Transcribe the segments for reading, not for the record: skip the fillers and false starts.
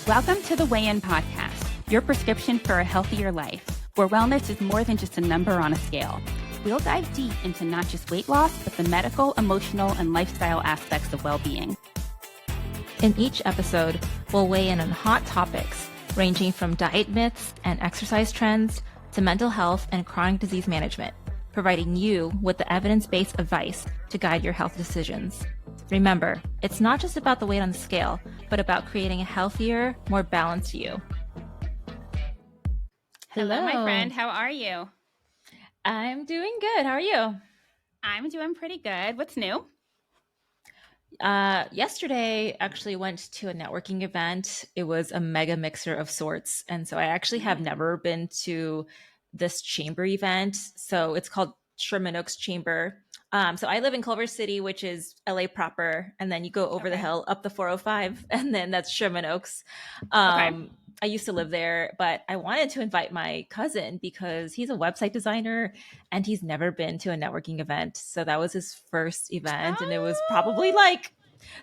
Welcome to the Weigh In Podcast, your prescription for a healthier life, where wellness is more than just a number on a scale. We'll dive deep into not just weight loss, but the medical, emotional, and lifestyle aspects of well-being. In each episode, we'll weigh in on hot topics ranging from diet myths and exercise trends to mental health and chronic disease management, providing you with the evidence-based advice to guide your health decisions. Remember, it's not just about the weight on the scale, but about creating a healthier, more balanced you. Hello, my friend. How are you? I'm doing good. How are you? I'm doing pretty good. What's new? Yesterday, actually went to a networking event. It was a mega mixer of sorts. And so I actually have never been to this chamber event. So it's called Sherman Oaks Chamber. So I live in Culver City, which is LA proper. And then you go over the hill up the 405, and then that's Sherman Oaks. I used to live there, but I wanted to invite my cousin because he's a website designer and he's never been to a networking event. So that was his first event. And it was probably like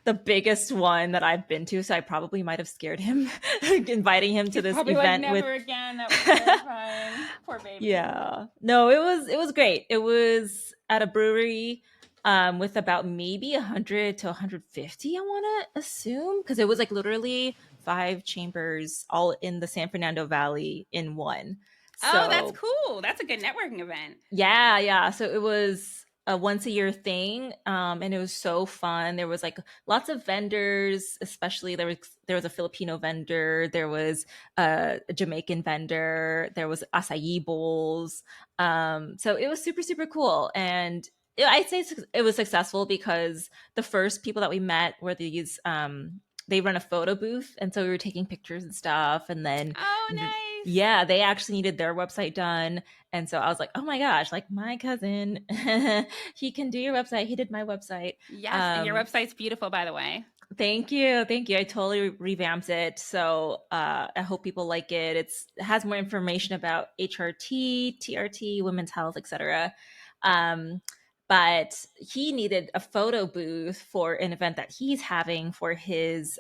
the biggest one that I've been to. So I probably might have scared him inviting him to this event. Like, never again. That was terrifying. Poor baby. Yeah. No, it was great. It was at a brewery with about maybe 100 to 150, I want to assume, because it was like literally 5 chambers all in the San Fernando Valley in one. So, that's cool. That's a good networking event. Yeah. So it was a once a year thing, and it was so fun. There was like lots of vendors, especially there was a Filipino vendor, there was a Jamaican vendor, there was acai bowls. So it was super, super cool. And I'd say it was successful because the first people that we met were these they run a photo booth, and so we were taking pictures and stuff. And then yeah, they actually needed their website done. And so I was like, oh my gosh, like my cousin, he can do your website. He did my website. Yes, and your website's beautiful, by the way. Thank you. I totally revamped it. So I hope people like it. It has more information about HRT, TRT, women's health, etc. But he needed a photo booth for an event that he's having for his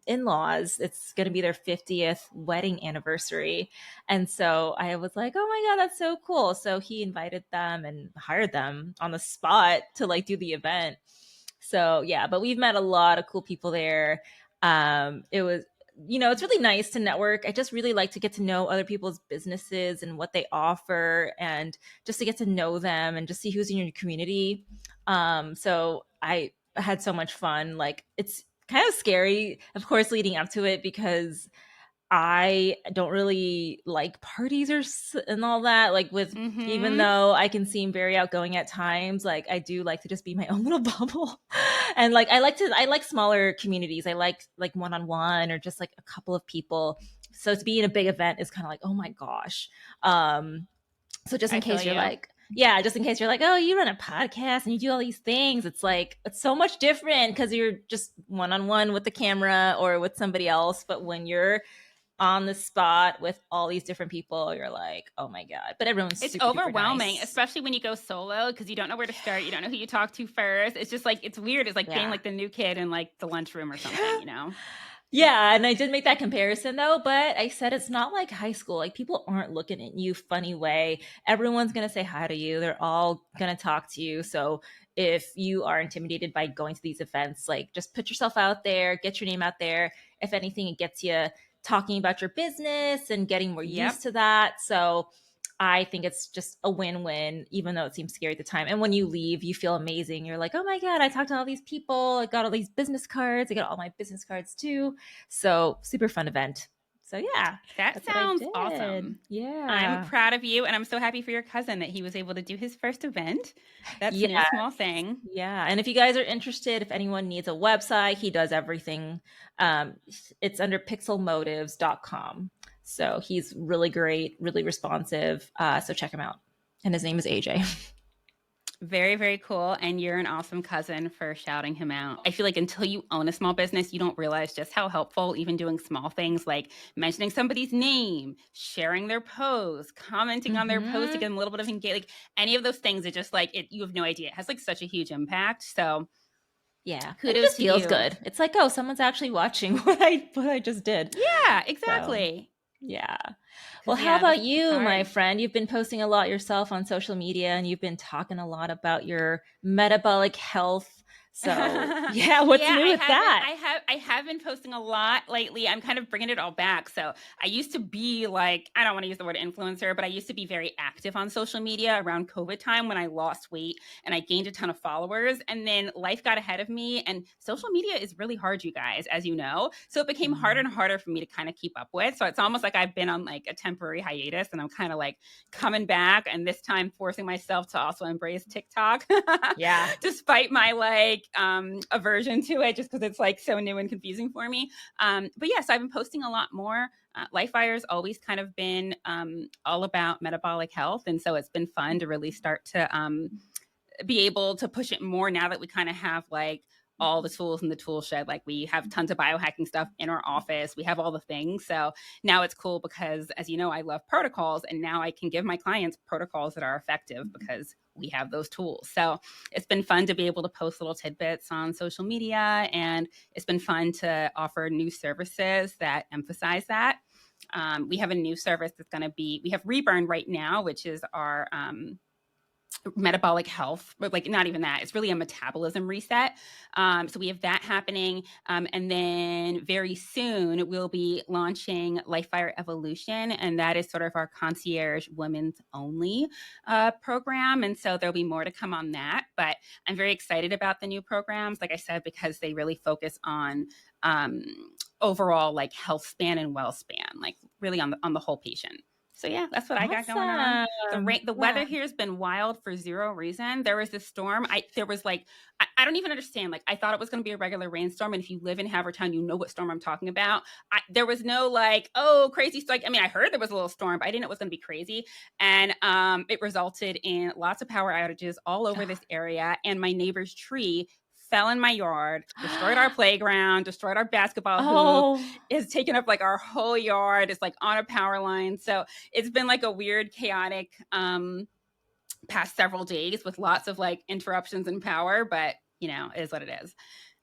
in-laws. It's going to be their 50th wedding anniversary. And so I was like, oh my God, that's so cool. So he invited them and hired them on the spot to like do the event. So yeah, but we've met a lot of cool people there. It was, it's really nice to network. I just really like to get to know other people's businesses and what they offer, and just to get to know them and just see who's in your community. So I had so much fun. Like, it's kind of scary, of course, leading up to it, because I don't really like parties and all that. Like even though I can seem very outgoing at times, like I do like to just be my own little bubble. And like I like smaller communities. I like one-on-one or just like a couple of people. So to be in a big event is kind of like, oh my gosh. So just in case you're like, just in case you're like, oh, you run a podcast and you do all these things, it's like, it's so much different because you're just one-on-one with the camera or with somebody else. But when you're on the spot with all these different people, you're like, oh my God. But everyone's it's super overwhelming, nice. Especially when you go solo, because you don't know where to start. You don't know who you talk to first. It's just like, it's weird. It's like being like the new kid in like the lunchroom or something, Yeah, and I did make that comparison though, but I said it's not like high school. Like, people aren't looking at you funny way. Everyone's going to say hi to you. They're all going to talk to you. So if you are intimidated by going to these events, like, just put yourself out there, get your name out there. If anything, it gets you talking about your business and getting more used to that. So I think it's just a win-win, even though it seems scary at the time. And when you leave, you feel amazing. You're like, oh my God, I talked to all these people. I got all these business cards. I got all my business cards too. So super fun event. So yeah, that sounds awesome. Yeah. I'm proud of you. And I'm so happy for your cousin that he was able to do his first event. That's no small thing. Yeah. And if you guys are interested, if anyone needs a website, he does everything. It's under pixelmotives.com. So he's really great, really responsive. So check him out. And his name is AJ. Very, very cool. And you're an awesome cousin for shouting him out. I feel like until you own a small business, you don't realize just how helpful even doing small things like mentioning somebody's name, sharing their post, commenting on their post to get them a little bit of engagement. Like any of those things are just like, you have no idea. It has like such a huge impact. So Yeah. And it Kudos just to feels you. good. It's like, oh, someone's actually watching what I just did. Yeah, So exactly. yeah. Well, Because, how yeah, about it's you, my hard. friend? You've been posting a lot yourself on social media and you've been talking a lot about your metabolic health. So, yeah, what's Yeah, new with that? I have been posting a lot lately. I'm kind of bringing it all back. So I used to be like, I don't want to use the word influencer, but I used to be very active on social media around COVID time when I lost weight and I gained a ton of followers. And then life got ahead of me, and social media is really hard, you guys, as you know. So it became harder Mm. and harder for me to kind of keep up with. So it's almost like I've been on like a temporary hiatus, and I'm kind of like coming back, and this time forcing myself to also embrace TikTok. Yeah. Despite my like aversion to it, just because it's like so new and confusing for me. But yeah, so I've been posting a lot more. LifeWire's always kind of been all about metabolic health, and so it's been fun to really start to be able to push it more now that we kind of have like all the tools in the tool shed. Like we have tons of biohacking stuff in our office. We have all the things. So now it's cool because, as you know, I love protocols, and now I can give my clients protocols that are effective because we have those tools. So it's been fun to be able to post little tidbits on social media, and it's been fun to offer new services that emphasize that. We have a new service that's going to be, we have Reburn right now, which is our metabolic health, but like not even that, it's really a metabolism reset. So we have that happening, and then very soon we'll be launching LifeFire Evolution, and that is sort of our concierge women's only program, and so there'll be more to come on that. But I'm very excited about the new programs, like I said, because they really focus on overall like health span and well span, like really on the whole patient. So yeah, that's what I got going on. Awesome. The Yeah. weather here has been wild for zero reason. There was this storm. There was like, I don't even understand. Like, I thought it was going to be a regular rainstorm. And if you live in Havertown, you know what storm I'm talking about. There was no like, oh, crazy strike. I mean, I heard there was a little storm, but I didn't know it was going to be crazy. And it resulted in lots of power outages all over this area. And my neighbor's tree fell in my yard, destroyed our playground, destroyed our basketball hoop, Oh, is taking up like our whole yard. It's like on a power line. So it's been like a weird, chaotic past several days with lots of like interruptions in power, but you know, it is what it is.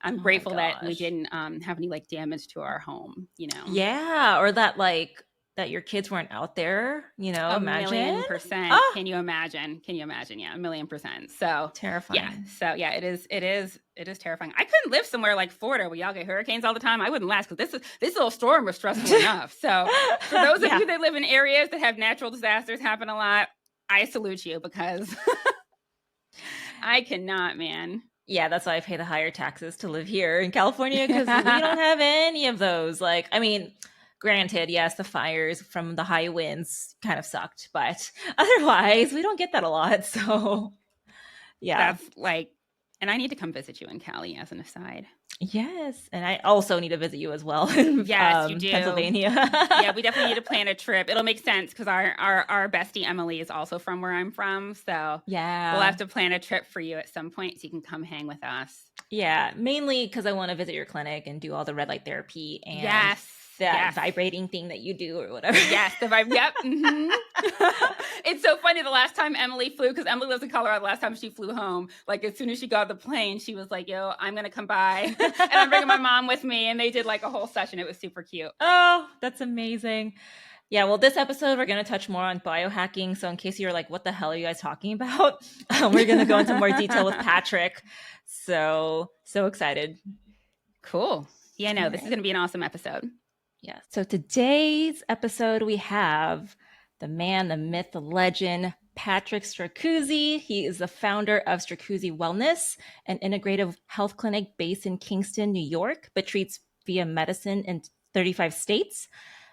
I'm oh my grateful that we gosh. didn't have any like damage to our home, you know. Yeah, or that like that your kids weren't out there, A imagine. million percent. Oh, Can you imagine? Can you imagine? Yeah, a million percent. So yeah. terrifying. So yeah, it is terrifying. I couldn't live somewhere like Florida where y'all get hurricanes all the time. I wouldn't last because this little storm was stressful enough. So for those of Yeah. you that live in areas that have natural disasters happen a lot, I salute you because I cannot, man. Yeah, that's why I pay the higher taxes to live here in California because we don't have any of those. Like, I mean, granted, yes, the fires from the high winds kind of sucked, but otherwise, we don't get that a lot. So, yeah. That's like, and I need to come visit you in Cali as an aside. Yes. And I also need to visit you as well in Yes, you do. Pennsylvania. Yeah, we definitely need to plan a trip. It'll make sense because our bestie Emily is also from where I'm from. So we'll Yeah. have to plan a trip for you at some point so you can come hang with us. Yeah. Mainly because I want to visit your clinic and do all the red light therapy and Yes. that Yes. vibrating thing that you do or whatever. Yes, the vibe. Yep. Mm-hmm. It's so funny. The last time Emily flew, because Emily lives in Colorado, the last time she flew home, like as soon as she got the plane, she was like, "Yo, I'm gonna come by, and I'm bringing my mom with me." And they did like a whole session. It was super cute. Oh, that's amazing. Yeah, well, this episode we're going to touch more on biohacking. So, in case you're like, what the hell are you guys talking about? We're going to go into more detail with Patrick. So excited. Cool. Yeah, All no, this is right. gonna be an awesome episode. Yeah. So, today's episode, we have the man, the myth, the legend, Patrick Stracuzzi. He is the founder of Stracuzzi Wellness, an integrative health clinic based in Kingston, New York, but treats via medicine in 35 states.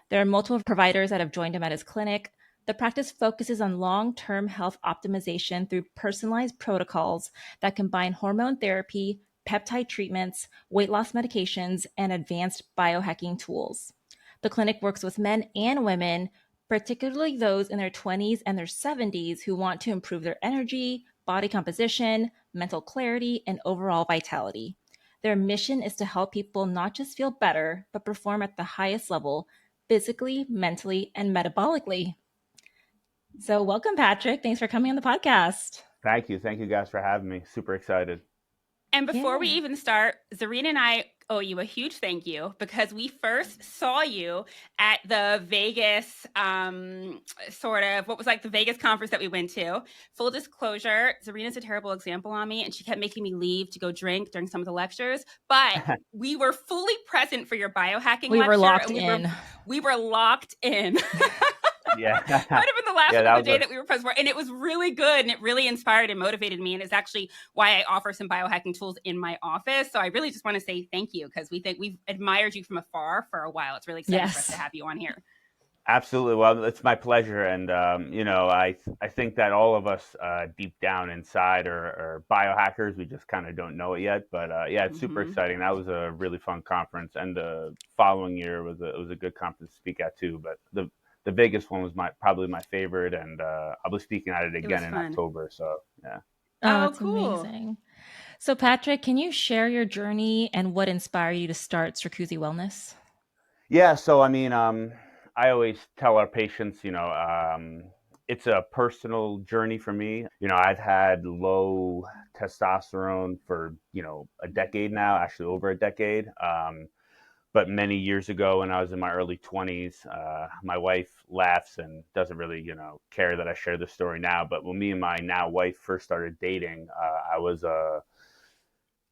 There are multiple providers that have joined him at his clinic. The practice focuses on long term health optimization through personalized protocols that combine hormone therapy, peptide treatments, weight loss medications, and advanced biohacking tools. The clinic works with men and women, particularly those in their 20s and their 70s who want to improve their energy, body composition, mental clarity, and overall vitality. Their mission is to help people not just feel better, but perform at the highest level physically, mentally, and metabolically. So, welcome, Patrick. Thanks for coming on the podcast. Thank you. Thank you guys for having me. Super excited. And before we Yeah. even start, Zarina and I owe you a huge thank you because we first saw you at the Vegas sort of what was like the Vegas conference that we went to. Full disclosure, Zarina's a terrible example on me, and she kept making me leave to go drink during some of the lectures. But we were fully present for your biohacking We were lecture, locked and in. we were locked in. Yeah. Might have been the last Yeah, one of that the was day a that we were present for, and it was really good, and it really inspired and motivated me, and it's actually why I offer some biohacking tools in my office. So I really just want to say thank you because we've admired you from afar for a while. It's really exciting for us to Yes. have you on here. Absolutely. Well, it's my pleasure. And, I think that all of us deep down inside are biohackers. We just kind of don't know it yet. But yeah, it's super Mm-hmm. exciting. That was a really fun conference. And the following year was a good conference to speak at too. But the Vegas one was probably my favorite. And I'll be speaking at it It again was in fun. October. So, yeah. Oh, Oh, it's cool. amazing. So, Patrick, can you share your journey and what inspired you to start Stracuzzi Wellness? Yeah, so I mean, I always tell our patients, it's a personal journey for me. I've had low testosterone for, a decade now, actually over a decade. But many years ago, when I was in my early 20s, my wife laughs and doesn't really, care that I share this story now. But when me and my now wife first started dating, I was a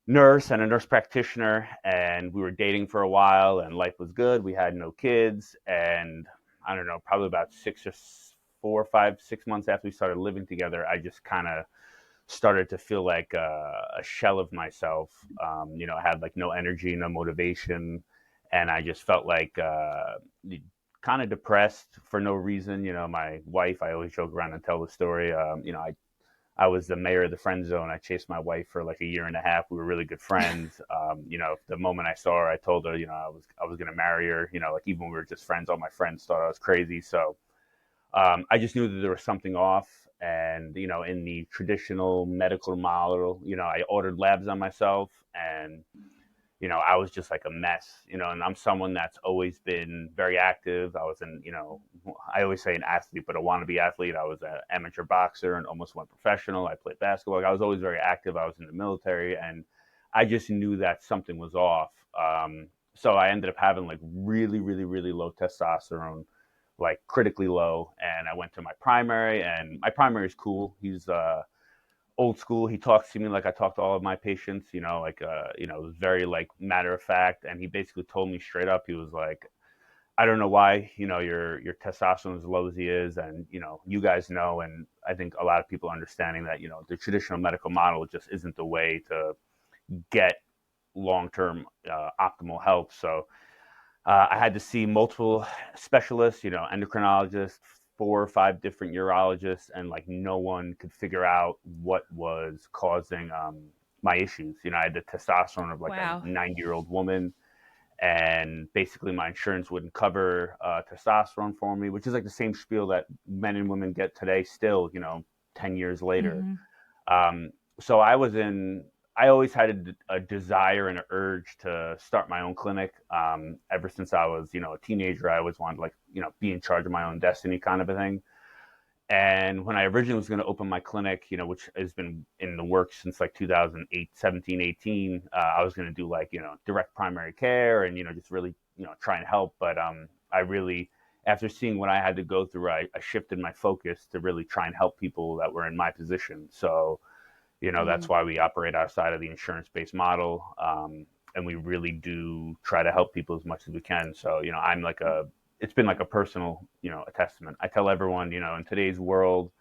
nurse and a nurse practitioner, and we were dating for a while, and life was good. We had no kids, and I don't know, probably about 4 or 5 6 months after we started living together, I just kind of started to feel like a shell of myself. I had like no energy, no motivation, and I just felt like kind of depressed for no reason. My wife, I always joke around and tell the story. I was the mayor of the friend zone. I chased my wife for like a year and a half. We were really good friends. The moment I saw her, I told her, I was going to marry her. Like even when we were just friends, all my friends thought I was crazy. So I just knew that there was something off. And in the traditional medical model, I ordered labs on myself, and I was just like a mess, and I'm someone that's always been very active. I was I always say an athlete, but a wannabe athlete. I was an amateur boxer and almost went professional. I played basketball. Like, I was always very active. I was in the military, and I just knew that something was off. So I ended up having like really, really, really low testosterone, like critically low. And I went to my primary, and my primary is cool. He's old school. He talks to me like I talk to all of my patients, it was very like matter of fact. And he basically told me straight up, he was like, I don't know why, your testosterone is as low as he is. And, you guys know, and I think a lot of people understanding that, the traditional medical model just isn't the way to get long-term optimal health. So I had to see multiple specialists, endocrinologists, 4 or 5 different urologists, and like no one could figure out what was causing my issues. I had the testosterone of like a Wow. 90-year-old woman, and basically my insurance wouldn't cover testosterone for me, which is like the same spiel that men and women get today still, 10 years later. Mm-hmm. Um, so I always had a desire and an urge to start my own clinic. Ever since I was, a teenager, I always wanted to like, be in charge of my own destiny kind of a thing. And when I originally was going to open my clinic, which has been in the works since like 2008, 17, 18, I was going to do like, direct primary care and, just really, try and help. But I really, after seeing what I had to go through, I shifted my focus to really try and help people that were in my position. So, that's Mm. why we operate outside of the insurance-based model. And we really do try to help people as much as we can. So, it's been like a personal, a testament. I tell everyone, in today's world,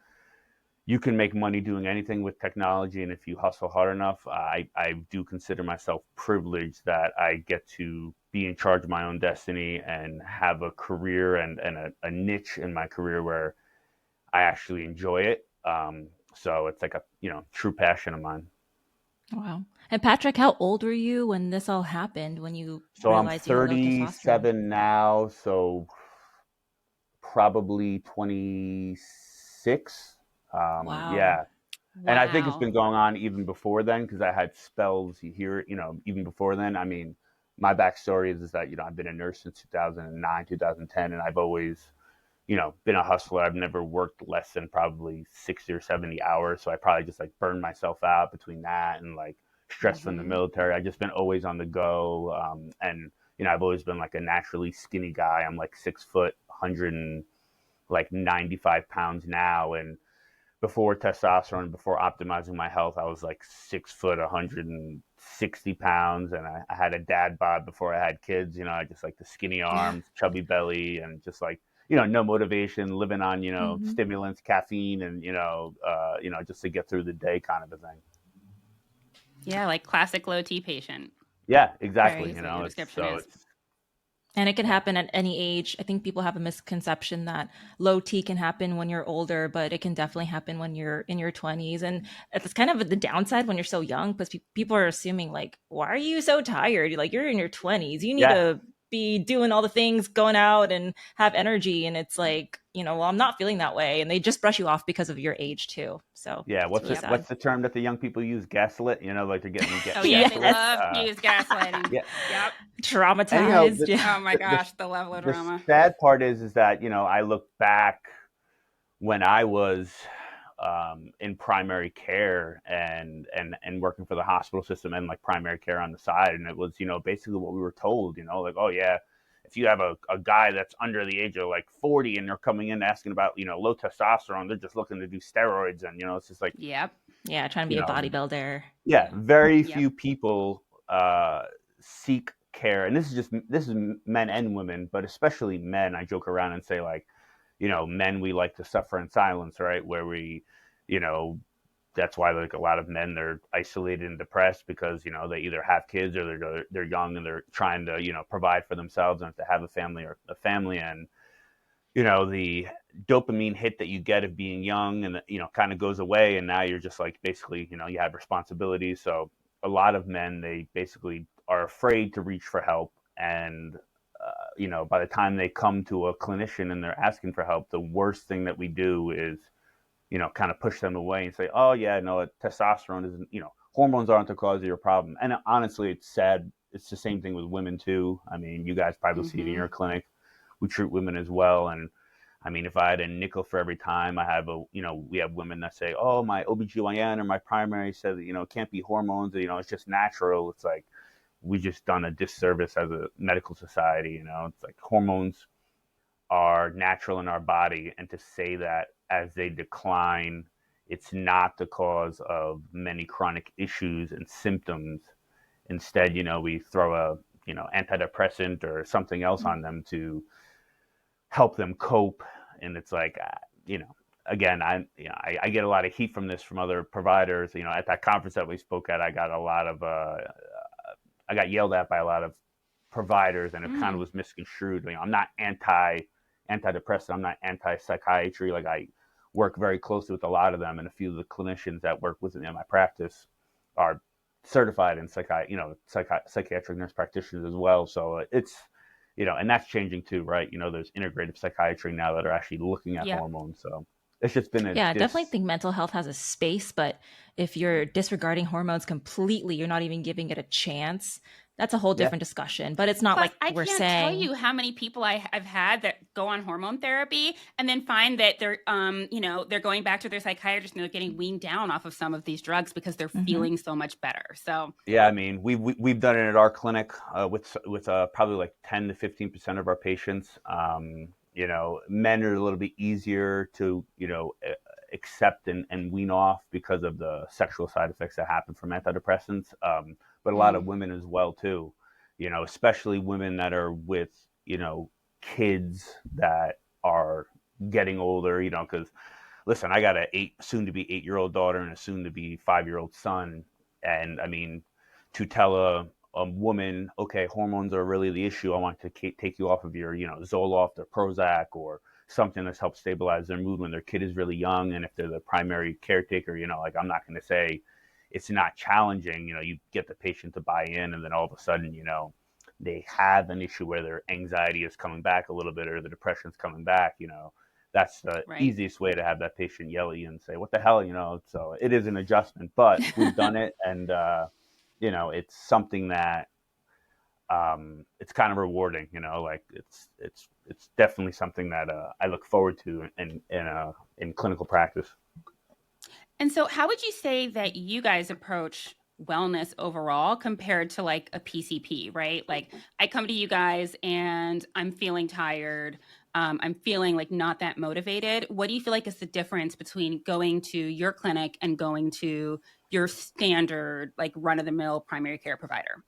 you can make money doing anything with technology. And if you hustle hard enough, I do consider myself privileged that I get to be in charge of my own destiny and have a career and a niche in my career where I actually enjoy it. So it's like a, true passion of mine. Wow. And Patrick, how old were you when this all happened, when you So I'm realized you had low testosterone? 37 now, so probably 26. Wow. Yeah. And I think it's Wow. been going on even before then because I had spells here, even before then. I mean, my backstory is that, I've been a nurse since 2009, 2010, and I've always, been a hustler. I've never worked less than probably 60 or 70 hours. So I probably just like burned myself out between that and like stress from the military. I've just been always on the go. And, I've always been like a naturally skinny guy. I'm like 6 foot, 195 pounds now. And before testosterone, before optimizing my health, I was like 6 foot, 160 pounds. And I had a dad bod before I had kids. I just like the skinny arms, chubby belly, and just like, no motivation, living on, stimulants, caffeine, and, just to get through the day kind of a thing. Yeah, like classic low T patient. Yeah, exactly. Very your description is. And it can happen at any age. I think people have a misconception that low T can happen when you're older, but it can definitely happen when you're in your 20s. And it's kind of the downside when you're so young, because people are assuming like, why are you so tired? Like, you're in your 20s. You need to be doing all the things, going out and have energy. And it's like, well, I'm not feeling that way. And they just brush you off because of your age too. So yeah, what's the term that the young people use? Gaslit, like they're getting oh yeah, they love to use gaslighting. Yeah. Yep. Traumatized. Oh my gosh, the level of drama. The sad part is that, I look back when I was in primary care and working for the hospital system and like primary care on the side. And it was, basically what we were told, like, oh yeah, if you have a guy that's under the age of like 40 and they're coming in asking about, low testosterone, they're just looking to do steroids. And, it's just like, yep. Yeah. Trying to be a bodybuilder. Yeah. Very few people seek care. And this is men and women, but especially men. I joke around and say like, men, we like to suffer in silence, right? Where we, that's why like a lot of men, they're isolated and depressed because, they either have kids or they're young and they're trying to, provide for themselves and to have a family. And, the dopamine hit that you get of being young and, kind of goes away. And now you're just like, basically, you have responsibilities. So a lot of men, they basically are afraid to reach for help. And, by the time they come to a clinician and they're asking for help, the worst thing that we do is, kind of push them away and say, oh yeah, no, testosterone isn't, hormones aren't the cause of your problem. And honestly, it's sad. It's the same thing with women too. I mean, you guys probably see it in your clinic. We treat women as well. And I mean, if I had a nickel for every time I have we have women that say, oh, my OBGYN or my primary said that, it can't be hormones, it's just natural. It's like, we just done a disservice as a medical society. It's like hormones are natural in our body. And to say that as they decline, it's not the cause of many chronic issues and symptoms. Instead, we throw a, antidepressant or something else on them to help them cope. And it's like, again, I get a lot of heat from this from other providers. At that conference that we spoke at, I got a lot of, I got yelled at by a lot of providers, and it kind of was misconstrued. I'm not antidepressant. I'm not anti-psychiatry. Like, I work very closely with a lot of them, and a few of the clinicians that work with me in my practice are certified in psychiatric nurse practitioners as well. So it's, and that's changing too, right? There's integrative psychiatry now that are actually looking at hormones. So it's just been I definitely think mental health has a space, but if you're disregarding hormones completely, you're not even giving it a chance. That's a whole different discussion, but it's not Plus, like we're saying. I can't tell you how many people I've had that go on hormone therapy and then find that they're, they're going back to their psychiatrist and they're getting weaned down off of some of these drugs because they're feeling so much better. So yeah, I mean, we've done it at our clinic with probably like 10 to 15% of our patients. Men are a little bit easier to, accept and wean off because of the sexual side effects that happen from antidepressants. But a lot of women as well too, especially women that are with, kids that are getting older, because listen, I got a soon to be 8-year-old daughter and a soon to be 5-year-old son. And I mean, to tell a woman, okay, hormones are really the issue. I want to take you off of your, Zoloft or Prozac or something that's helped stabilize their mood when their kid is really young. And if they're the primary caretaker, like, I'm not going to say it's not challenging. You get the patient to buy in, and then all of a sudden, they have an issue where their anxiety is coming back a little bit or the depression's coming back. That's the easiest way to have that patient yell at you and say, what the hell, so it is an adjustment, but we've done it. And, it's something that, it's kind of rewarding, like it's definitely something that, I look forward to in clinical practice. And so how would you say that you guys approach wellness overall compared to like a PCP, right? Like I come to you guys and I'm feeling tired. I'm feeling like not that motivated. What do you feel like is the difference between going to your clinic and going to your standard, like run of the mill primary care provider?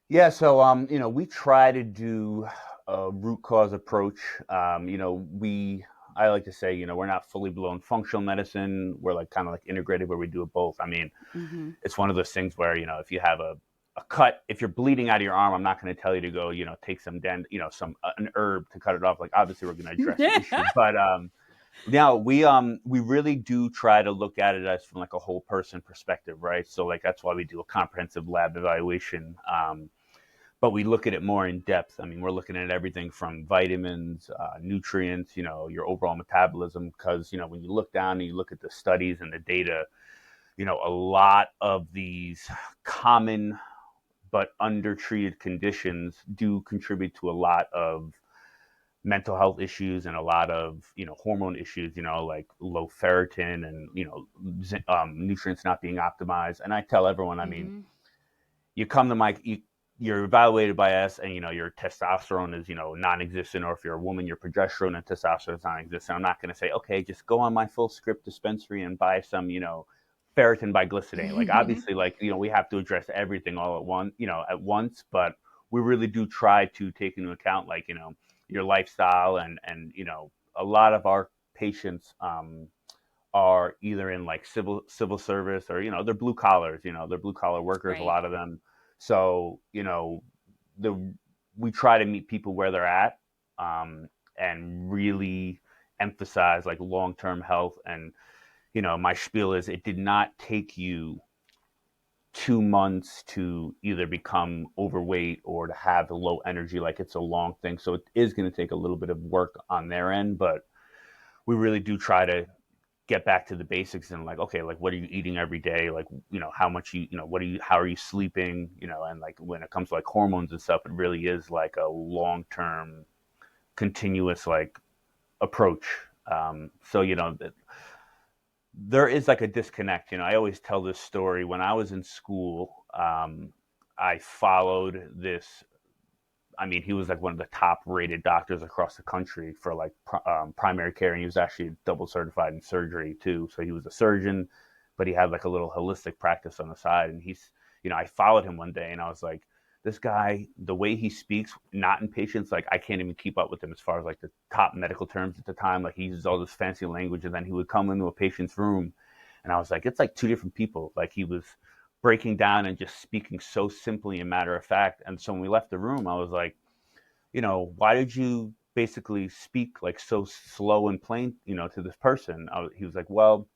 Yeah, so we try to do a root cause approach. I like to say, we're not fully blown functional medicine. We're like kind of like integrated where we do it both. I mean, Mm-hmm. it's one of those things where, if you have a cut, if you're bleeding out of your arm, I'm not going to tell you to go, take some an herb to cut it off. Like obviously we're going to address the issue, but now we really do try to look at it as from like a whole person perspective, right? So like that's why we do a comprehensive lab evaluation. But we look at it more in depth. I mean, we're looking at everything from vitamins, nutrients, your overall metabolism. Because when you look down and you look at the studies and the data, a lot of these common but undertreated conditions do contribute to a lot of mental health issues and a lot of hormone issues, like low ferritin and nutrients not being optimized. And I tell everyone, I mean, Mm-hmm. you come to you're evaluated by us, and your testosterone is non-existent, or if you're a woman, your progesterone and testosterone is non-existent. I'm not going to say, okay, just go on my full script dispensary and buy some ferritin biglycidine. Like obviously, like we have to address everything all at once, but we really do try to take into account like your lifestyle, and a lot of our patients are either in like civil service, or they're blue collars, they're blue collar workers, a Right. lot of them. So the we try to meet people where they're at, and really emphasize like long-term health. And my spiel is, it did not take you 2 months to either become overweight or to have low energy. Like it's a long thing, so it is going to take a little bit of work on their end, but we really do try to get back to the basics and like, okay, like what are you eating every day? Like, how much how are you sleeping? And like when it comes to like hormones and stuff, it really is like a long-term continuous like approach. So, there is like a disconnect. I always tell this story. When I was in school, I followed this. I mean, he was like one of the top rated doctors across the country for like primary care. And he was actually double certified in surgery too. So he was a surgeon, but he had like a little holistic practice on the side. And I followed him one day and I was like, this guy, the way he speaks, not in patients, like I can't even keep up with him as far as like the top medical terms at the time. Like he uses all this fancy language, and then he would come into a patient's room and I was like, it's like two different people. Like he was breaking down and just speaking so simply and matter of fact. And so when we left the room, I was like, why did you basically speak like so slow and plain, to this person? He was like, well,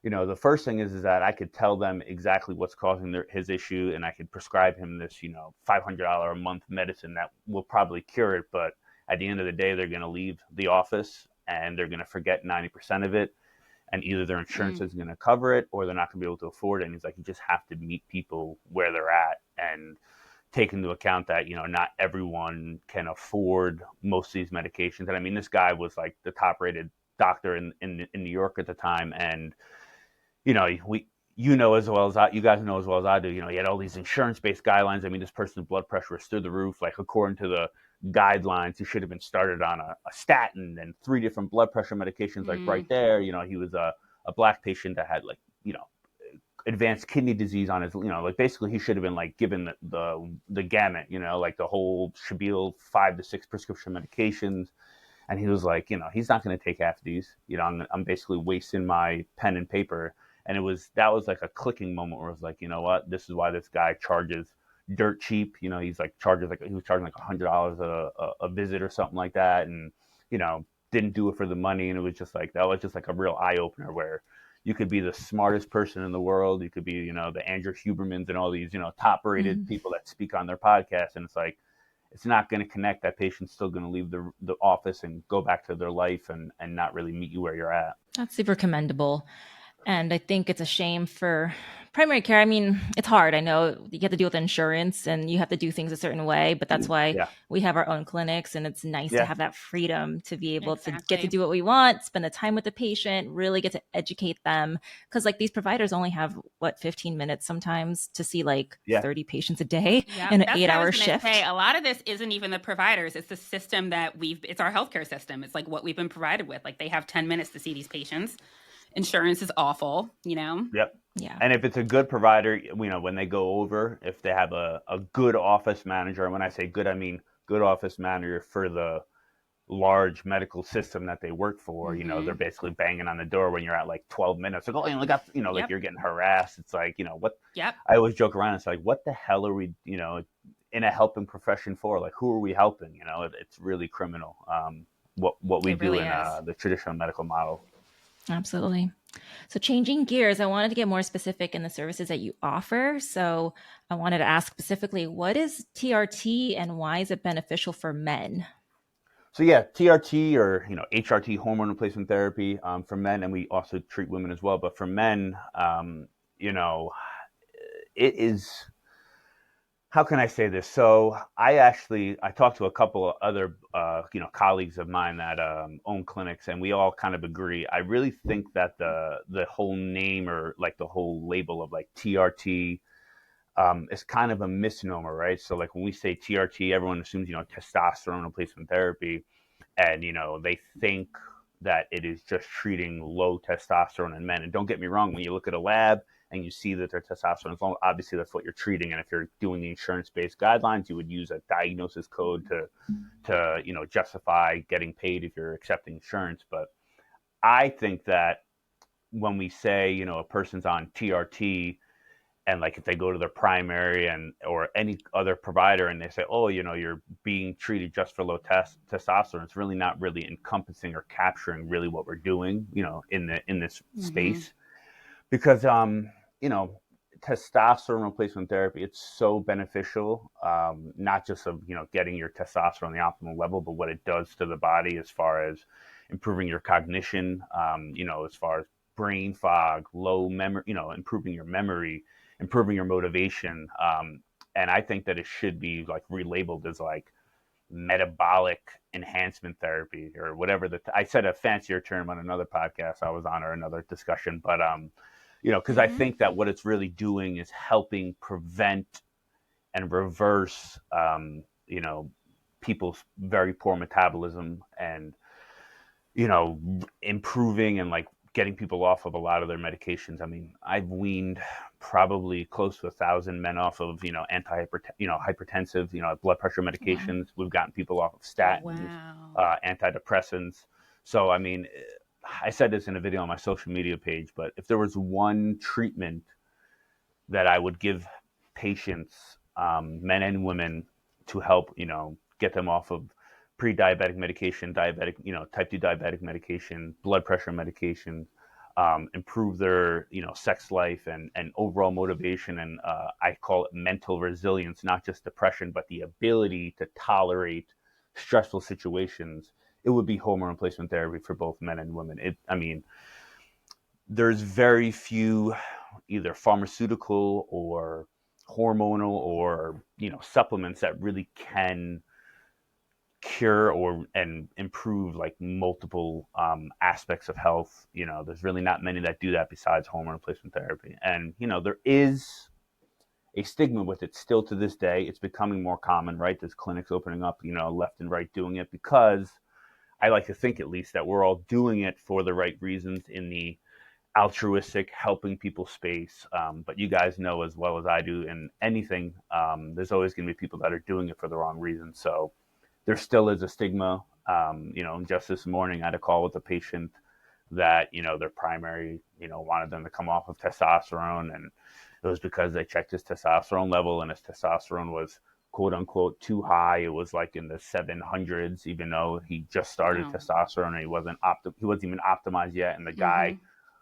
the first thing is that I could tell them exactly what's causing his issue, and I could prescribe him this, $500 a month medicine that will probably cure it. But at the end of the day, they're going to leave the office and they're going to forget 90% of it. And either their insurance Mm. is going to cover it or they're not going to be able to afford it. And he's like, you just have to meet people where they're at and take into account that not everyone can afford most of these medications. And I mean, this guy was like the top rated doctor in New York at the time. And we as well as you guys know as well as I do, he had all these insurance based guidelines. I mean, this person's blood pressure was through the roof. Like according to the guidelines, he should have been started on a statin and three different blood pressure medications. Like right Mm. there, he was a black patient that had like advanced kidney disease on his, like basically he should have been like given the gamut, like the whole shabil, 5 to 6 prescription medications. And he was like, he's not going to take half of these. I'm basically wasting my pen and paper. And that was like a clicking moment where I was like, you know what, this is why this guy charges dirt cheap. He's like he was charging like $100 a visit or something like that. And didn't do it for the money. And it was just like, that was just like a real eye opener where you could be the smartest person in the world. You could be, the Andrew Hubermans and all these, top rated Mhm. people that speak on their podcast. And it's like, it's not going to connect. That patient's still going to leave the office and go back to their life and not really meet you where you're at. That's super commendable. And I think it's a shame for primary care. I mean, it's hard. I know you have to deal with insurance and you have to do things a certain way, but that's why Yeah, we have our own clinics. And it's nice to yeah, have that freedom to be able to get to Exactly. do what we want, spend the time with the patient, really get to educate them. Cause like these providers only have 15 minutes sometimes to see like yeah. 30 patients a day Yep. in an That's what I was 8 hour going to say. shift. A lot of this isn't even the providers. It's the system that it's our healthcare system. It's like what we've been provided with. Like they have 10 minutes to see these patients. Insurance is awful, you know? Yep. Yeah. And if it's a good provider, when they go over, if they have a good office manager, and when I say good, I mean good office manager for the large medical system that they work for, they're Mm-hmm. basically banging on the door when you're at like 12 minutes. Like, oh, you only got, like Yep. you're getting harassed. It's like, what Yep. I always joke around. It's like, what the hell are we, in a helping profession for? Like, who are we helping? It's really criminal. What we It do really in is. the traditional medical model. Absolutely. So, changing gears, I wanted to get more specific in the services that you offer. So, I wanted to ask specifically, what is TRT and why is it beneficial for men? So yeah, TRT or HRT, hormone replacement therapy, for men, and we also treat women as well. But for men, you know, it is. How can I say this? So I talked to a couple of other colleagues of mine that own clinics, and we all kind of agree. I really think that the whole name, or like the whole label of like TRT, is kind of a misnomer, right? So like when we say TRT, everyone assumes testosterone replacement therapy, and they think that it is just treating low testosterone in men. And don't get me wrong, when you look at a lab and you see that their testosterone is low, obviously that's what you're treating. And if you're doing the insurance-based guidelines, you would use a diagnosis code to justify getting paid if you're accepting insurance. But I think that when we say a person's on TRT, and like if they go to their primary and or any other provider and they say, oh, you're being treated just for low testosterone, it's really not really encompassing or capturing really what we're doing, in this Mm-hmm. space. Because you know testosterone replacement therapy, it's so beneficial, not just of getting your testosterone the optimal level, but what it does to the body as far as improving your cognition, as far as brain fog, low memory, improving your memory, improving your motivation. And I think that it should be like relabeled as like metabolic enhancement therapy or whatever. I said a fancier term on another podcast I was on, or another discussion, but because I Mm-hmm. think that what it's really doing is helping prevent and reverse, people's very poor metabolism, and improving and like getting people off of a lot of their medications. I mean, I've weaned probably close to 1,000 men off of hypertensive, blood pressure Wow. medications. We've gotten people off of statins, Wow. antidepressants. So I mean, I said this in a video on my social media page, but if there was one treatment that I would give patients, men and women, to help, get them off of pre-diabetic medication, diabetic, type 2 diabetic medication, blood pressure medication, improve their, sex life and overall motivation. And I call it mental resilience, not just depression, but the ability to tolerate stressful situations. It would be hormone replacement therapy for both men and women. I mean, there's very few either pharmaceutical or hormonal or supplements that really can cure or and improve like multiple aspects of health. There's really not many that do that besides hormone replacement therapy. And there is a stigma with it still to this day. It's becoming more common, right? There's clinics opening up, left and right, doing it, because I like to think at least that we're all doing it for the right reasons, in the altruistic, helping people space. But you guys know as well as I do, in anything, there's always going to be people that are doing it for the wrong reason. So there still is a stigma. Just this morning I had a call with a patient that their primary wanted them to come off of testosterone, and it was because they checked his testosterone level, and his testosterone was quote unquote too high. It was like in the 700s, even though he just started Wow. testosterone and he wasn't even optimized yet. And the Mm-hmm. guy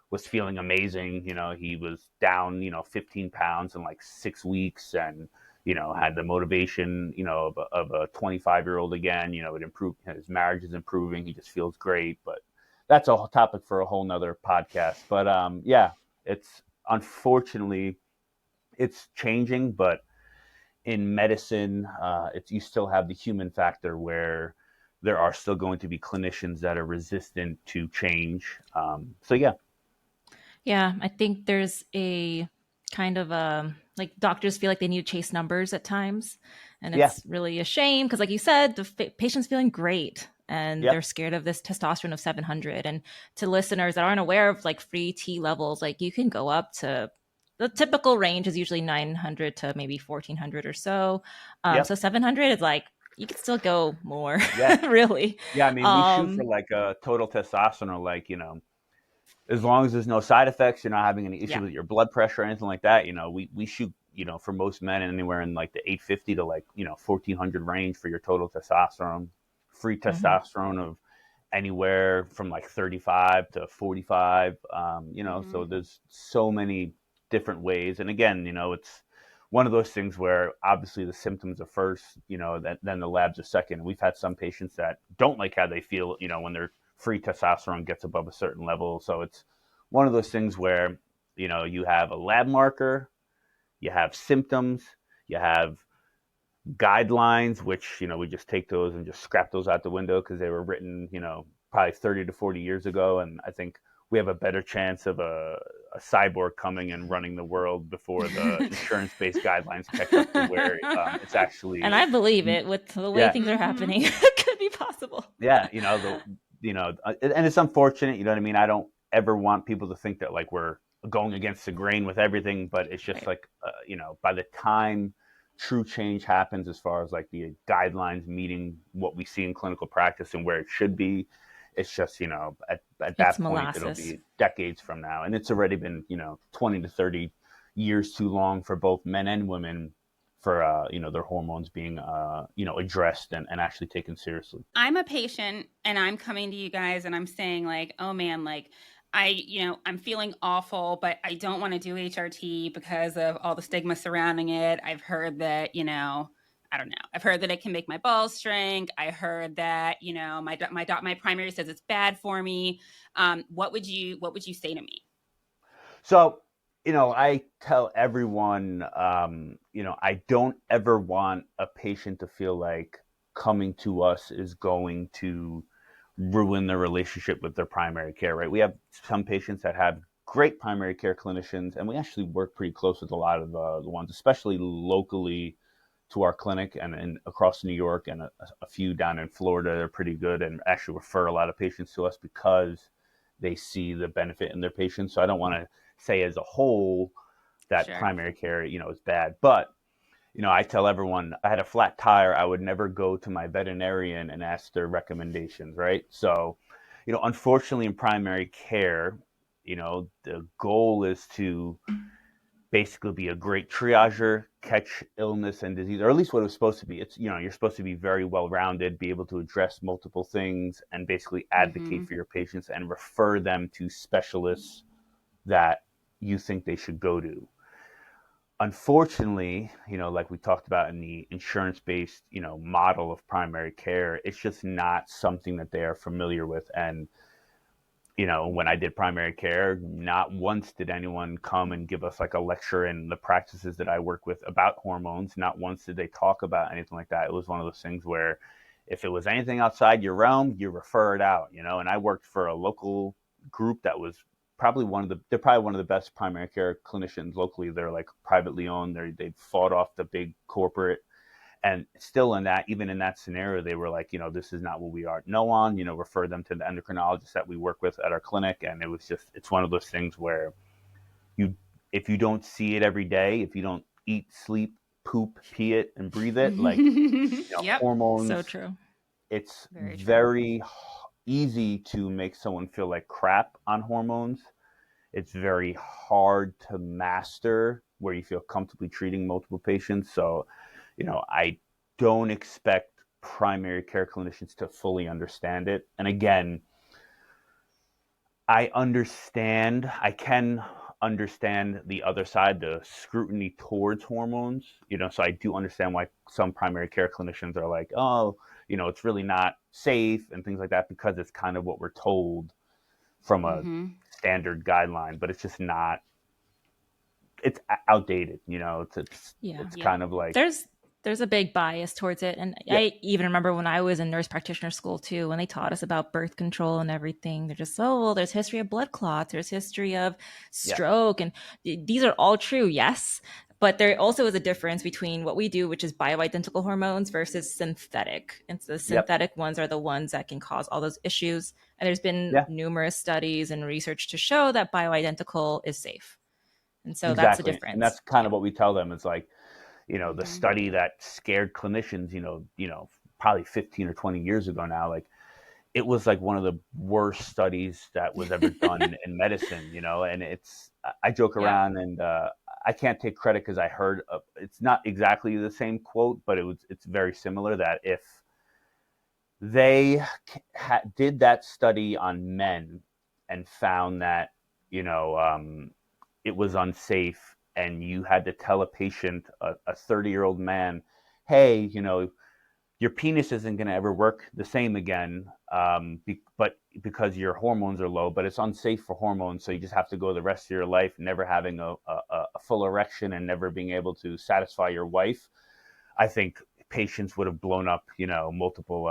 was feeling amazing. He was down, 15 pounds in like 6 weeks, and had the motivation, of a 25-year-old again. It improved. His marriage is improving. He just feels great. But that's a topic for a whole nother podcast. But yeah, it's unfortunately it's changing, but in medicine, it's you still have the human factor where there are still going to be clinicians that are resistant to change. So yeah, Yeah, I think there's a kind of like doctors feel like they need to chase numbers at times, and yeah, it's really a shame because, like you said, the patient's feeling great and they're yep, scared of this testosterone of 700. And to listeners that aren't aware of like free T levels, like you can go up to the typical range is usually 900 to maybe 1400 or so. yep, So 700 is like you can still go more, yeah, really. yeah. I mean, we shoot for Um, like a total testosterone, like as long as there's no side effects, you're not having any issue yeah. with your blood pressure or anything like that. We shoot, for most men anywhere in like the 850 to like 1400 range for your total testosterone. Free Hmm. testosterone of anywhere from like 35 to 45. Hmm. So there's so many different ways. And again, it's one of those things where obviously the symptoms are first, then the labs are second. We've had some patients that don't like how they feel, when their free testosterone gets above a certain level. So it's one of those things where, you have a lab marker, you have symptoms, you have guidelines, which we just take those and just scrap those out the window because they were written probably 30 to 40 years ago, and I think we have a better chance of a cyborg coming and running the world before the insurance-based guidelines catch up to where it's And actually I believe it with the way yeah, things are Hmm. happening. It could be possible. yeah, and it's unfortunate, what I mean. I don't ever want people to think that like we're going against the grain with everything, but it's just Right. like by the time true change happens, as far as like the guidelines meeting what we see in clinical practice and where it should be, it's just at It's that point it'll molasses. be decades from now, and it's already been 20 to 30 years too long for both men and women for their hormones being addressed and actually taken seriously. I'm a patient and I'm coming to you guys and I'm saying like, oh man, like I'm feeling awful, but I don't want to do HRT because of all the stigma surrounding it. I've heard that, I don't know. I've heard that it can make my balls shrink. I heard that, my primary says it's bad for me. What would you say to me? So, I tell everyone, I don't ever want a patient to feel like coming to us is going to ruin their relationship with their primary care, right? We have some patients that have great primary care clinicians, and we actually work pretty close with a lot of the ones, especially locally to our clinic and across New York, and a few down in Florida. They're pretty good and actually refer a lot of patients to us because they see the benefit in their patients. So I don't want to say as a whole that Sure. primary care, is bad. But, I tell everyone I had a flat tire, I would never go to my veterinarian and ask their recommendations, right? So, unfortunately in primary care, the goal is to basically be a great triager, catch illness and disease, or at least what it was supposed to be. It's, you're supposed to be very well rounded, be able to address multiple things, and basically advocate Hmm. for your patients and refer them to specialists that you think they should go to. Unfortunately, like we talked about in the insurance based, model of primary care, it's just not something that they are familiar with. And when I did primary care, not once did anyone come and give us like a lecture in the practices that I work with about hormones. Not once did they talk about anything like that. It was one of those things where if it was anything outside your realm, you refer it out, and I worked for a local group that was they're probably one of the best primary care clinicians locally. They're like privately owned. They fought off the big corporate, and still even in that scenario, they were like, this is not what we are know on, refer them to the endocrinologist that we work with at our clinic. And it's one of those things where you, if you don't see it every day, if you don't eat, sleep, poop, pee it, and breathe it, like, Yep. So hormones, true. it's Very true. very easy to make someone feel like crap on hormones. It's very hard to master where you feel comfortably treating multiple patients. So, I don't expect primary care clinicians to fully understand it. And again, I can understand the other side, the scrutiny towards hormones, so I do understand why some primary care clinicians are like, oh, it's really not safe and things like that, because it's kind of what we're told. from a Mm-hmm. standard guideline, but it's just not, it's outdated, Yeah. it's Yep. kind of like, There's a big bias towards it. And yeah, I even remember when I was in nurse practitioner school too, when they taught us about birth control and everything, they're just, oh, well, there's history of blood clots, there's history of yeah, stroke. And these are all true, yes. But there also is a difference between what we do, which is bioidentical hormones versus synthetic. And so the yep, synthetic ones are the ones that can cause all those issues. And there's been yeah, numerous studies and research to show that bioidentical is safe. And so that's the exactly. And difference. that's kind Yeah. of what we tell them. It's like, the Mm-hmm. study that scared clinicians, probably 15 or 20 years ago now, like it was like one of the worst studies that was ever done in medicine, and I joke Yep. around, and I can't take credit because I heard it's not exactly the same quote, but it's very similar, that if they did that study on men and found that, it was unsafe, and you had to tell a patient, a 30-year-old man, hey, your penis isn't going to ever work the same again, but because your hormones are low, but it's unsafe for hormones, so you just have to go the rest of your life never having a full erection and never being able to satisfy your wife. I think patients would have blown up, multiple,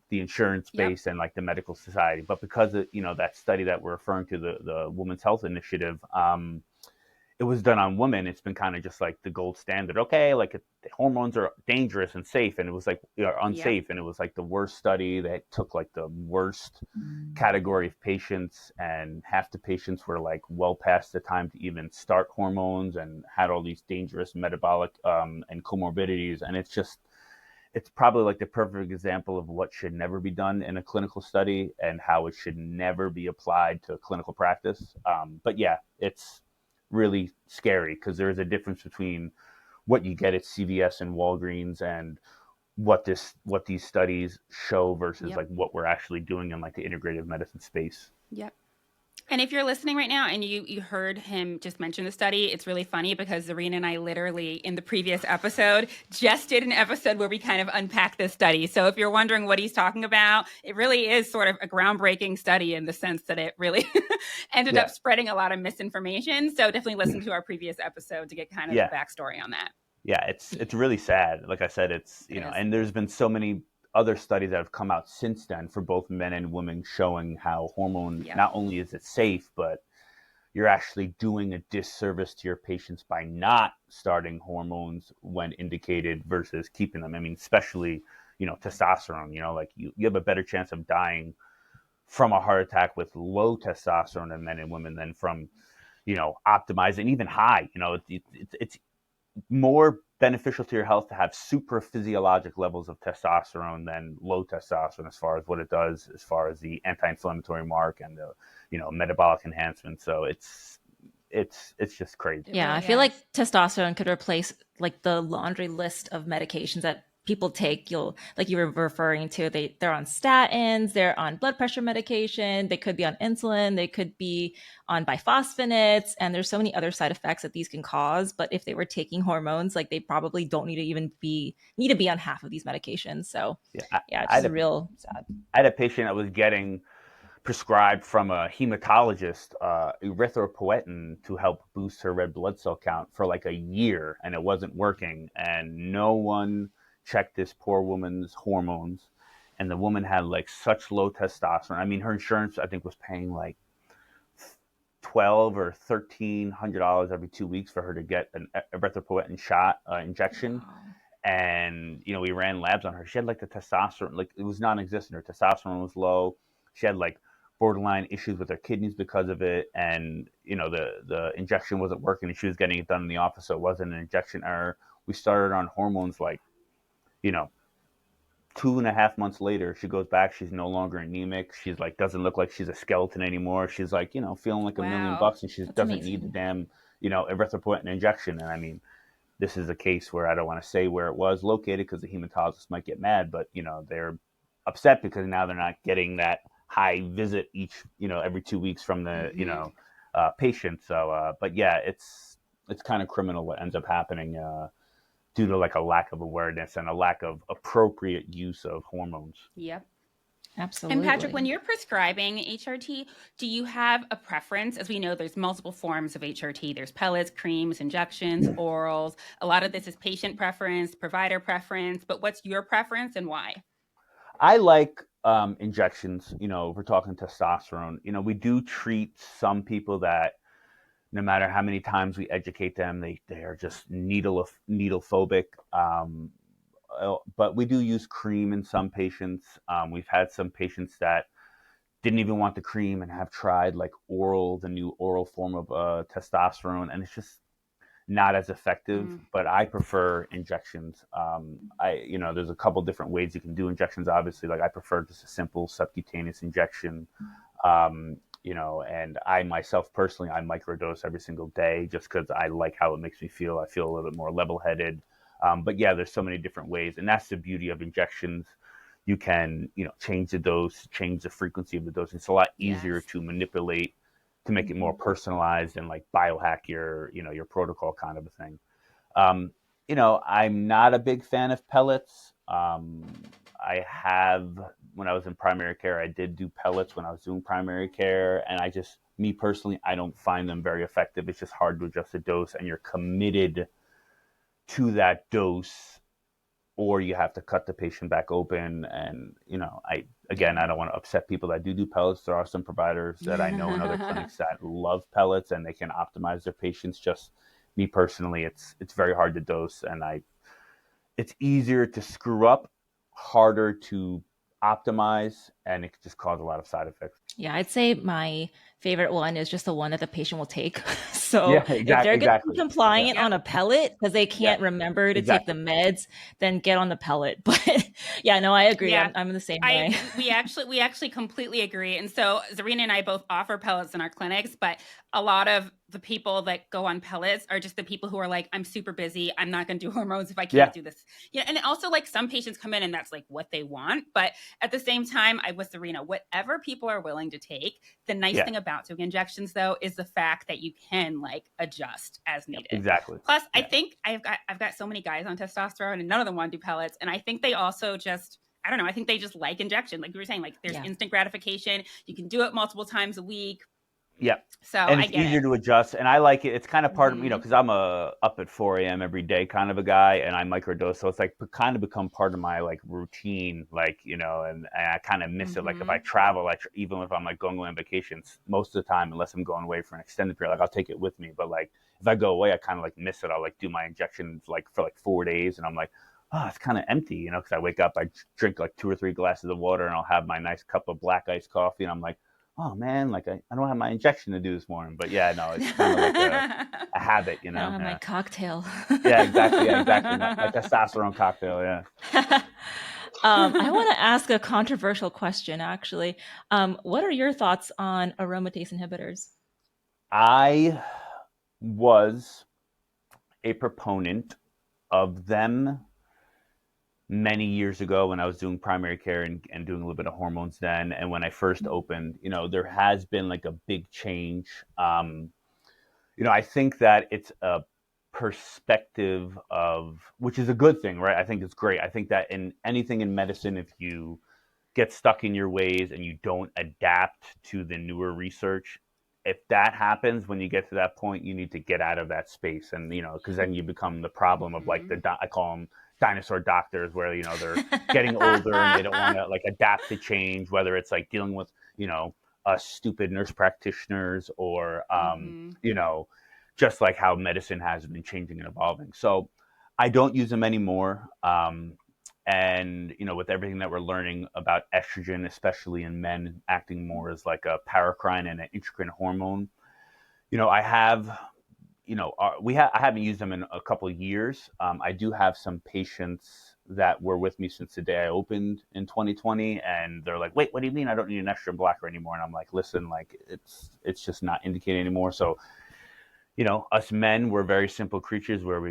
the insurance Yep. base and like the medical society. But because of, that study that we're referring to, the Women's Health Initiative, it was done on women. It's been kind of just like the gold standard. Okay, like the hormones are dangerous and safe, and it was like, Yep. unsafe, and it was like the worst study that took like the worst category of patients, and half the patients were like well past the time to even start hormones and had all these dangerous metabolic and comorbidities, and it's probably like the perfect example of what should never be done in a clinical study and how it should never be applied to clinical practice. But yeah, it's really scary because there is a difference between what you get at CVS and Walgreens and what these studies show versus Yep. like what we're actually doing in like the integrative medicine space. Yep. And if you're listening right now and you heard him just mention the study, it's really funny because Zarina and I literally in the previous episode just did an episode where we kind of unpack this study. So if you're wondering what he's talking about, it really is sort of a groundbreaking study in the sense that it really ended Yeah, up spreading a lot of misinformation. So definitely listen to our previous episode to get kind of the yeah, backstory on that. yeah. It's really sad. Like I said, it's It is. and there's been so many other studies that have come out since then for both men and women showing how hormone, Yep. not only is it safe, but you're actually doing a disservice to your patients by not starting hormones when indicated versus keeping them. I mean, especially, testosterone, like you have a better chance of dying from a heart attack with low testosterone in men and women than from, optimized and even high. It's more beneficial to your health to have super physiologic levels of testosterone than low testosterone, as far as what it does, as far as the anti-inflammatory mark and the, metabolic enhancement. So it's just crazy. It Yeah, I really feel like is. testosterone could replace like the laundry list of medications that people take. You'll like you were referring to, they're on statins, they're on blood pressure medication, they could be on insulin, they could be on biphosphonates, and there's so many other side effects that these can cause. But if they were taking hormones, like they probably don't need to be on half of these medications. So Yeah, yeah, it's I had just a real sad. I had a patient that was getting prescribed from a hematologist erythropoietin to help boost her red blood cell count for like a year, and it wasn't working. And no one checked this poor woman's hormones, and the woman had like such low testosterone. I mean, her insurance I think was paying like 12 or $1,300 every 2 weeks for her to get an erythropoietin shot injection. Wow. And we ran labs on her. She had like the testosterone, like it was non-existent. Her testosterone was low. She had like borderline issues with her kidneys because of it, and the injection wasn't working, and she was getting it done in the office, so it wasn't an injection error. We started on hormones like, you know 2.5 months later. She goes back. She's no longer anemic. She's like doesn't look like she's a skeleton anymore. She's like feeling like $1 million, Wow. and she That's doesn't need the amazing. damn erythropoietin injection. And I mean, this is a case where I don't want to say where it was located because the hematologist might get mad, but they're upset because now they're not getting that high visit each every 2 weeks from the Mm-hmm. patient. So, but yeah, it's kind of criminal what ends up happening due to like a lack of awareness and a lack of appropriate use of hormones. Yep. And Patrick, when Absolutely. you're prescribing HRT, do you have a preference? As we know, there's multiple forms of HRT. There's pellets, creams, injections, orals. A lot of this is patient preference, provider preference, but what's your preference and why? I like injections. If we're talking testosterone, we do treat some people that no matter how many times we educate them, they are just needle phobic. But we do use cream in some patients. We've had some patients that didn't even want the cream and have tried like the new oral form of testosterone, and it's just not as effective. Mm, But I prefer injections. There's a couple different ways you can do injections. Obviously, like I prefer just a simple subcutaneous injection. And I myself personally, I microdose every single day just because I like how it makes me feel. I feel a little bit more level-headed. But yeah, there's so many different ways, and that's the beauty of injections. You can, change the dose, change the frequency of the dose. It's a lot easier yes. to manipulate to make it more Mhm. personalized and like biohack your protocol kind of a thing. Um, I'm not a big fan of pellets. I have, when I was in primary care, I did do pellets when I was doing primary care. And me personally, I don't find them very effective. It's just hard to adjust the dose and you're committed to that dose or you have to cut the patient back open. And, I don't want to upset people that do pellets. There are some providers that I know in other Yeah. clinics that love pellets and they can optimize their patients. Just me personally, it's very hard to dose and it's easier to screw up, harder to optimize, and it could just cause a lot of side effects. Yeah, I'd say my favorite one is just the one that the patient will take. So Yeah, if they're going to be exactly. Yeah, compliant Yep. on a pellet because they yeah, can't remember to take the exactly. meds, then get on the pellet. But yeah, no, I agree. Yeah. I'm the same I way. we actually completely agree. And so Zarina and I both offer pellets in our clinics, but a lot of the people that go on pellets are just the people who are like, I'm super busy. I'm not going to do hormones if I can't Yeah, do this. Yeah. And also like some patients come in and that's like what they want. But at the same time, I with Zarina, whatever people are willing to take, the nice yeah, thing about doing injections though is the fact that you can like adjust as needed. exactly. Plus, I Yeah, think I've got so many guys on testosterone and none of them want to do pellets. And I think they also just I don't know. I think they just like injection. Like you were saying, like there's Yeah. instant gratification. You can do it multiple times a week. yeah. So And I it's get it. easier to adjust. And I like it. It's kind of part of, Mm-hmm. because I'm a up at 4 a.m. every day kind of a guy and I microdose. So it's like kind of become part of my like routine, like, and I kind of miss it. Like if I Mm-hmm. travel, even if I'm like going away on vacations, most of the time, unless I'm going away for an extended period, like I'll take it with me. But like if I go away, I kind of like miss it. I'll like do my injections like for like 4 days and I'm like, oh, it's kind of empty, because I wake up, I drink like 2 or 3 glasses of water and I'll have my nice cup of black iced coffee and I'm like, oh man, like I don't have my injection to do this morning. But yeah, no, it's kind of like a habit, My Yeah. cocktail. Yeah, exactly. Yeah, exactly. My testosterone cocktail. Yeah. I want to ask a controversial question, actually. What are your thoughts on aromatase inhibitors? I was a proponent of them many years ago when I was doing primary care and doing a little bit of hormones then. And when I first opened, there has been like a big change. I think that it's a perspective of, which is a good thing, right? I think it's great. I think that in anything in medicine, if you get stuck in your ways and you don't adapt to the newer research, if that happens, when you get to that point, you need to get out of that space. And, because then you become the problem of like Mm-hmm. I call them dinosaur doctors where, they're getting older and they don't want to like adapt to change, whether it's like dealing with, stupid nurse practitioners or, Mm-hmm. you know, just like how medicine has been changing and evolving. So I don't use them anymore. And with everything that we're learning about estrogen, especially in men acting more as like a paracrine and an intracrine hormone, I have I haven't used them in a couple of years. I do have some patients that were with me since the day I opened in 2020, and they're like, "Wait, what do you mean I don't need an estrogen blocker anymore?" And I'm like, "Listen, like it's just not indicated anymore." So us men, we're very simple creatures where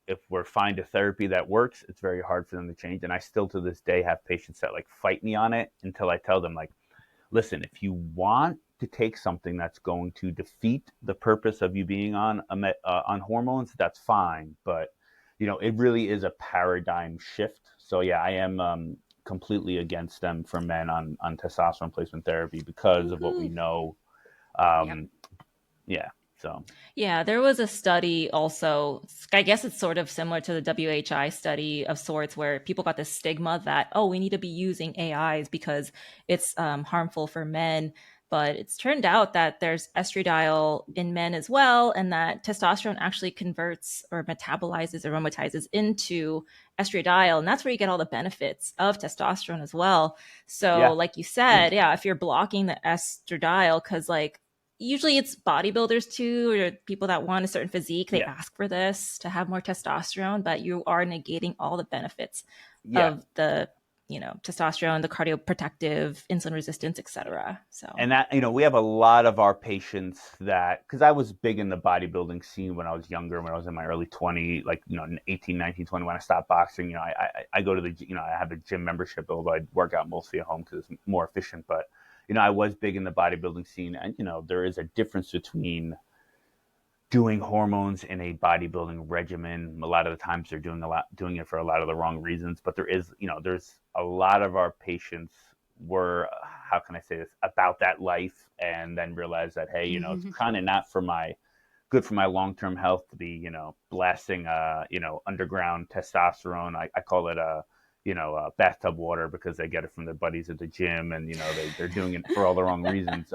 if we're find a therapy that works, it's very hard for them to change. And I still to this day have patients that like fight me on it until I tell them like, listen, if you want to take something that's going to defeat the purpose of you being on hormones, that's fine. But it really is a paradigm shift. So yeah, I am completely against them for men on testosterone replacement therapy because of what we know. Yep. Yeah. So Yeah, there was a study also. I guess it's sort of similar to the WHI study of sorts, where people got this stigma that, oh, we need to be using AIs because it's harmful for men. But it's turned out that there's estradiol in men as well, and that testosterone actually converts or metabolizes, aromatizes into estradiol. And that's where you get all the benefits of testosterone as well. So, yeah, like you said, yeah, if you're blocking the estradiol, because like usually it's bodybuilders too, or people that want a certain physique, they yeah, ask for this to have more testosterone, but you are negating all the benefits yeah. of the testosterone, the cardioprotective, insulin resistance, etc. So And that, we have a lot of our patients that, because I was big in the bodybuilding scene when I was younger, when I was in my early 20, like, 18, 19, 20, when I stopped boxing, I go to the, I have a gym membership, although I work out mostly at home because it's more efficient. But, I was big in the bodybuilding scene, and, there is a difference between doing hormones in a bodybuilding regimen. A lot of the times they're doing it for a lot of the wrong reasons, but there's a lot of our patients were, how can I say this, about that life, and then realize that, hey, it's kind of not good for my long-term health to be, blasting, underground testosterone. I call it bathtub water, because they get it from their buddies at the gym, and, they're doing it for all the wrong reasons.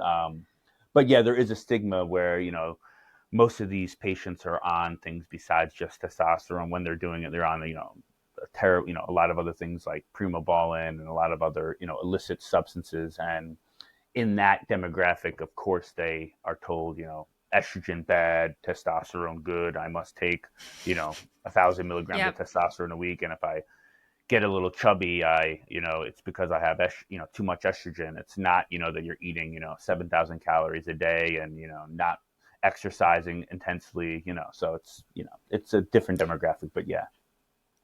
But yeah, there is a stigma where, most of these patients are on things besides just testosterone. When they're doing it, they're on, a lot of other things like primobolan and a lot of other, illicit substances. And in that demographic, of course, they are told, estrogen bad, testosterone good. I must take, 1,000 milligrams of Yep. testosterone a week. And if I get a little chubby, it's because I have, too much estrogen. It's not, that you're eating, 7,000 calories a day and, not exercising intensely, so it's a different demographic, but yeah.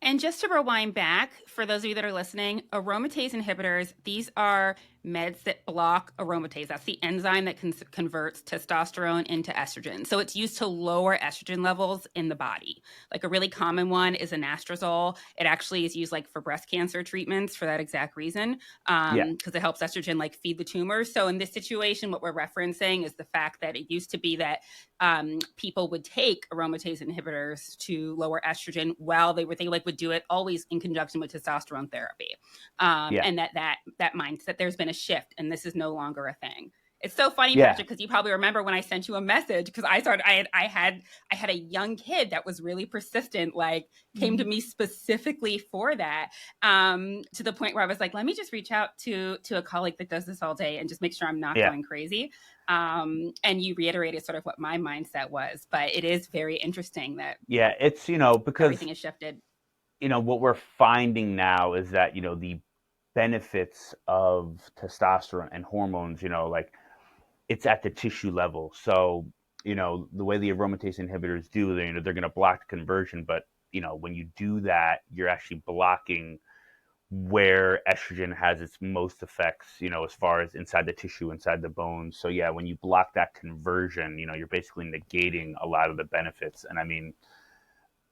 And just to rewind back, for those of you that are listening, aromatase inhibitors, these are meds that block aromatase. That's the enzyme that converts testosterone into estrogen. So it's used to lower estrogen levels in the body. Like a really common one is anastrozole. It actually is used like for breast cancer treatments for that exact reason, Yeah. because it helps estrogen like feed the tumor. So in this situation, what we're referencing is the fact that it used to be that people would take aromatase inhibitors to lower estrogen while they would do it always in conjunction with testosterone therapy. Yeah. And that mindset, there's been a shift, and this is no longer a thing. It's so funny, Yeah. Patrick, because you probably remember when I sent you a message, because I had a young kid that was really persistent, like came to me specifically for that, to the point where I was like, let me just reach out to a colleague that does this all day and just make sure I'm not Yeah. going crazy. And you reiterated sort of what my mindset was, but it is very interesting that Yeah. It's, because, everything has shifted. what we're finding now is that, the benefits of testosterone and hormones, like, it's at the tissue level. So, the way the aromatase inhibitors do, they're going to block the conversion, but, when you do that, you're actually blocking where estrogen has its most effects, as far as inside the tissue, inside the bones. So yeah, when you block that conversion, you're basically negating a lot of the benefits. And I mean,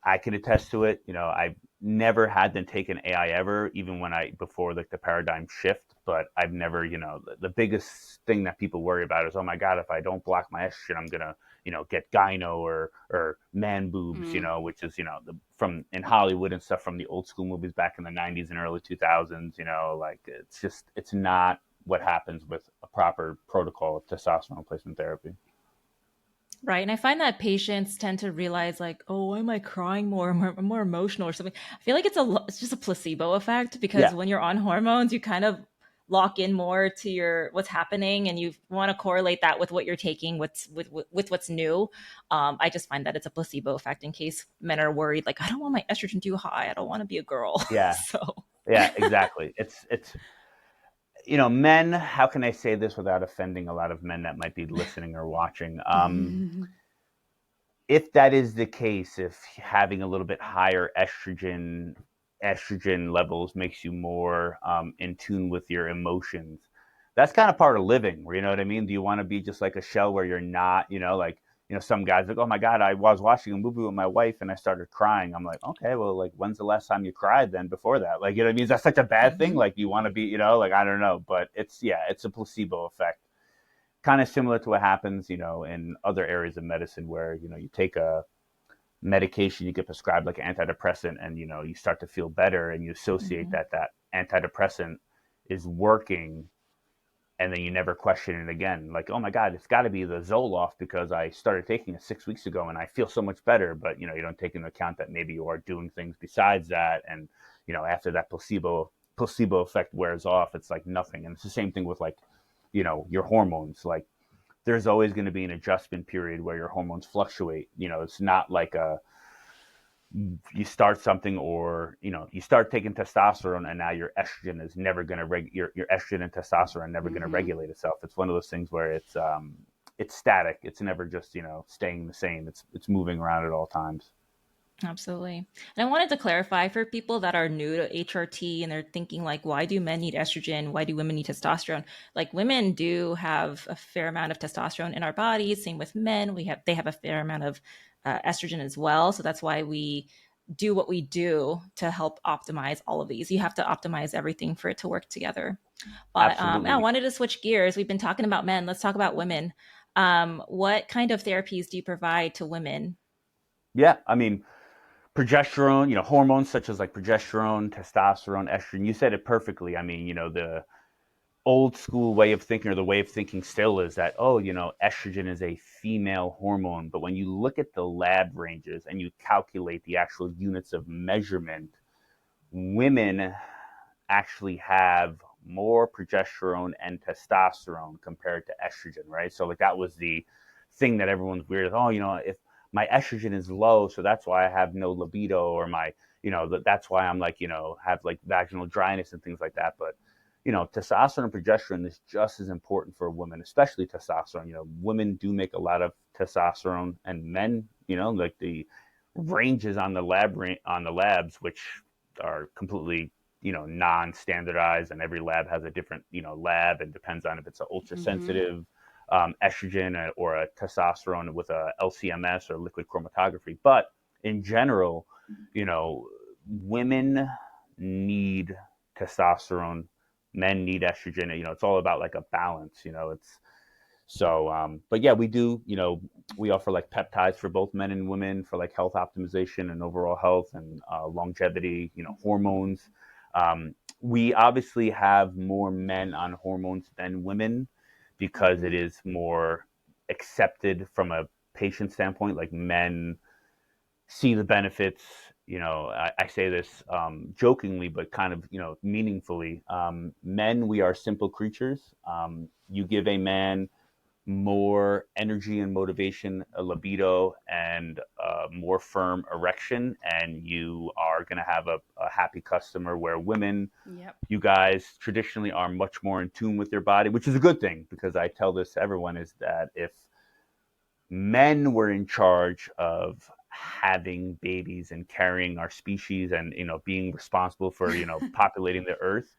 I can attest to it. I've never had them take an AI ever, even before like the paradigm shift. But I've never, the biggest thing that people worry about is, oh my God, if I don't block my estrogen, I'm gonna, get gyno or man boobs, which is, from in Hollywood and stuff, from the old school movies back in the '90s and early 2000s. Like it's not what happens with a proper protocol of testosterone replacement therapy. Right. And I find that patients tend to realize like, oh, why am I crying more? I'm more emotional or something. I feel like it's just a placebo effect, because Yeah. when you're on hormones, you kind of lock in more to your what's happening, and you want to correlate that with what you're taking, with what's new. I just find that it's a placebo effect in case men are worried, like, I don't want my estrogen too high. I don't want to be a girl. Yeah. So Yeah, exactly. It's men, how can I say this without offending a lot of men that might be listening or watching? If that is the case, if having a little bit higher estrogen levels makes you more in tune with your emotions, that's kind of part of living. Where, you know what I mean? Do you want to be just like a shell where you're not, like some guys like, oh my God, I was watching a movie with my wife and I started crying. I'm like, okay, well, like, when's the last time you cried then before that? Like, what I mean? Is that such a bad thing? Mm-hmm. Like, you want to be, like, I don't know, but it's a placebo effect. Kind of similar to what happens, in other areas of medicine where, you take a medication, you get prescribed like an antidepressant, and, you start to feel better and you associate Mm-hmm. that antidepressant is working, and then you never question it again. Like, oh my God, it's got to be the Zoloft because I started taking it 6 weeks ago and I feel so much better. But you don't take into account that maybe you are doing things besides that, and after that placebo effect wears off, it's like nothing. And it's the same thing with like, your hormones. Like, there's always going to be an adjustment period where your hormones fluctuate. It's not like you start something, or you start taking testosterone and now your estrogen is never going to your estrogen and testosterone are never going to Mm-hmm. regulate itself. It's one of those things where it's static. It's never just staying the same. It's moving around at all times. Absolutely. And I wanted to clarify for people that are new to HRT and they're thinking like, why do men need estrogen? Why do women need testosterone? Like, women do have a fair amount of testosterone in our bodies. Same with men. They have a fair amount of estrogen as well. So that's why we do what we do to help optimize all of these. You have to optimize everything for it to work together. But I Absolutely. wanted to switch gears. We've been talking about men. Let's talk about women. What kind of therapies do you provide to women? Yeah, I mean, progesterone, hormones such as like progesterone, testosterone, estrogen. You said it perfectly. I mean, the old school way of thinking, or the way of thinking still, is that, oh, estrogen is a female hormone. But when you look at the lab ranges and you calculate the actual units of measurement, women actually have more progesterone and testosterone compared to estrogen, right? So like, that was the thing that everyone's weird. Oh, if my estrogen is low, so that's why I have no libido, or my, that's why I'm like, have like vaginal dryness and things like that. But testosterone and progesterone is just as important for women, especially testosterone. Women do make a lot of testosterone, and men, like the ranges on the labs, which are completely non-standardized, and every lab has a different lab, and depends on if it's an ultra Mm-hmm. sensitive estrogen or a testosterone with a LCMS or liquid chromatography. But in general, you know, women need testosterone, men need estrogen. It's all about like a balance. It's so. But yeah, we do. We offer like peptides for both men and women for like health optimization and overall health and longevity. Hormones. We obviously have more men on hormones than women because it Mm-hmm. is more accepted from a patient standpoint. Like, men see the benefits. I say this jokingly, but kind of meaningfully. Men, we are simple creatures. You give a man more energy and motivation, a libido, and a more firm erection, and you are going to have a happy customer. Where women, Yep. you guys traditionally are much more in tune with your body, which is a good thing, because I tell this to everyone, is that if men were in charge of having babies and carrying our species, and being responsible for populating the earth,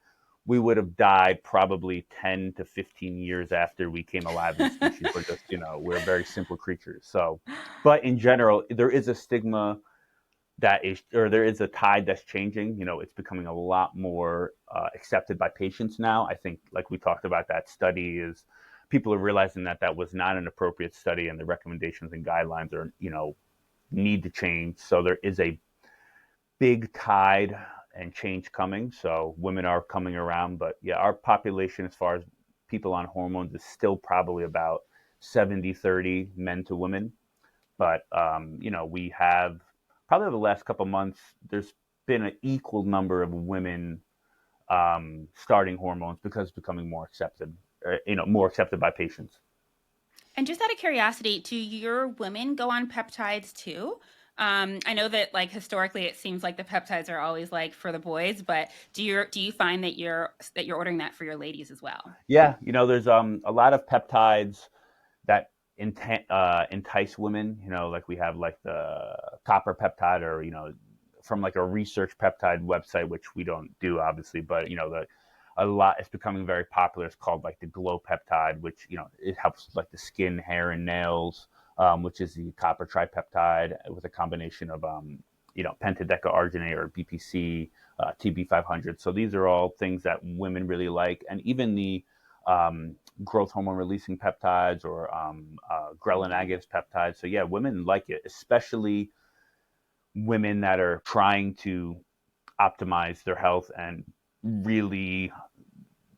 we would have died probably 10 to 15 years after we came alive as a species. We're just, we're very simple creatures. So, but in general, there is a stigma that is, or there is a tide that's changing. It's becoming a lot more accepted by patients now. I think, like we talked about, that study is, people are realizing that that was not an appropriate study, and the recommendations and guidelines are, need to change. So there is a big tide and change coming. So women are coming around, but yeah, our population, as far as people on hormones, is still probably about 70-30 men to women. But we have, probably the last couple of months, there's been an equal number of women starting hormones, because it's becoming more accepted, more accepted by patients. And just out of curiosity, do your women go on peptides too? I know that like historically it seems like the peptides are always like for the boys, but do you find that you're ordering that for your ladies as well? Yeah, there's a lot of peptides that entice women. Like, we have like the copper peptide, or from like a research peptide website, which we don't do obviously, but a lot, it's becoming very popular. It's called like the glow peptide, which it helps like the skin, hair, and nails. which is the copper tripeptide with a combination of pentadecaarginate or BPC, TB500. So these are all things that women really like, and even the growth hormone releasing peptides or ghrelin agonist peptides. So yeah, women like it, especially women that are trying to optimize their health and really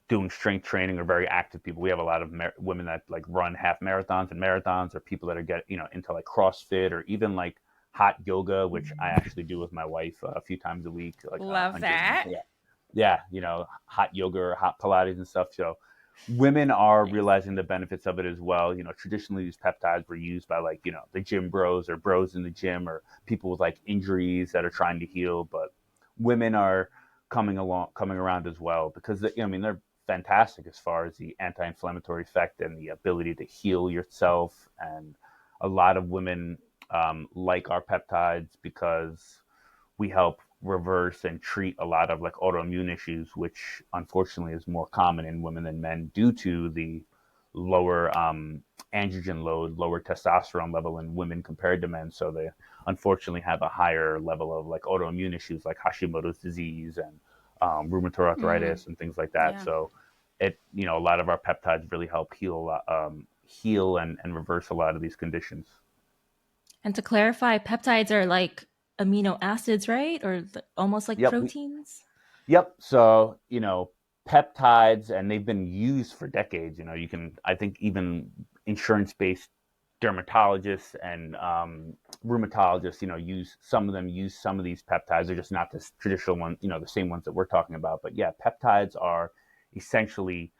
doing strength training or very active people. We have a lot of women that like run half marathons, or people that are into like CrossFit or even like hot yoga, which I actually do with my wife a few times a week, like Love 100. that. Yeah, hot yoga or hot Pilates and stuff. So women are Nice. realizing the benefits of it as well. Traditionally these peptides were used by like, the gym bros or bros in the gym or people with like injuries that are trying to heal. But women are coming around as well, because they're fantastic as far as the anti-inflammatory effect and the ability to heal yourself. And a lot of women like our peptides because we help reverse and treat a lot of like autoimmune issues, which unfortunately is more common in women than men due to the lower androgen load, lower testosterone level in women compared to men. So they unfortunately have a higher level of like autoimmune issues like Hashimoto's disease and rheumatoid arthritis and things like that. Yeah. So a lot of our peptides really help heal and reverse a lot of these conditions. And to clarify, peptides are like amino acids, right? Or almost like Yep. proteins? Yep. So, peptides, and they've been used for decades. I think even insurance-based dermatologists and rheumatologists, use some of these peptides. They're just not the traditional one, the same ones that we're talking about. But yeah, peptides are essentially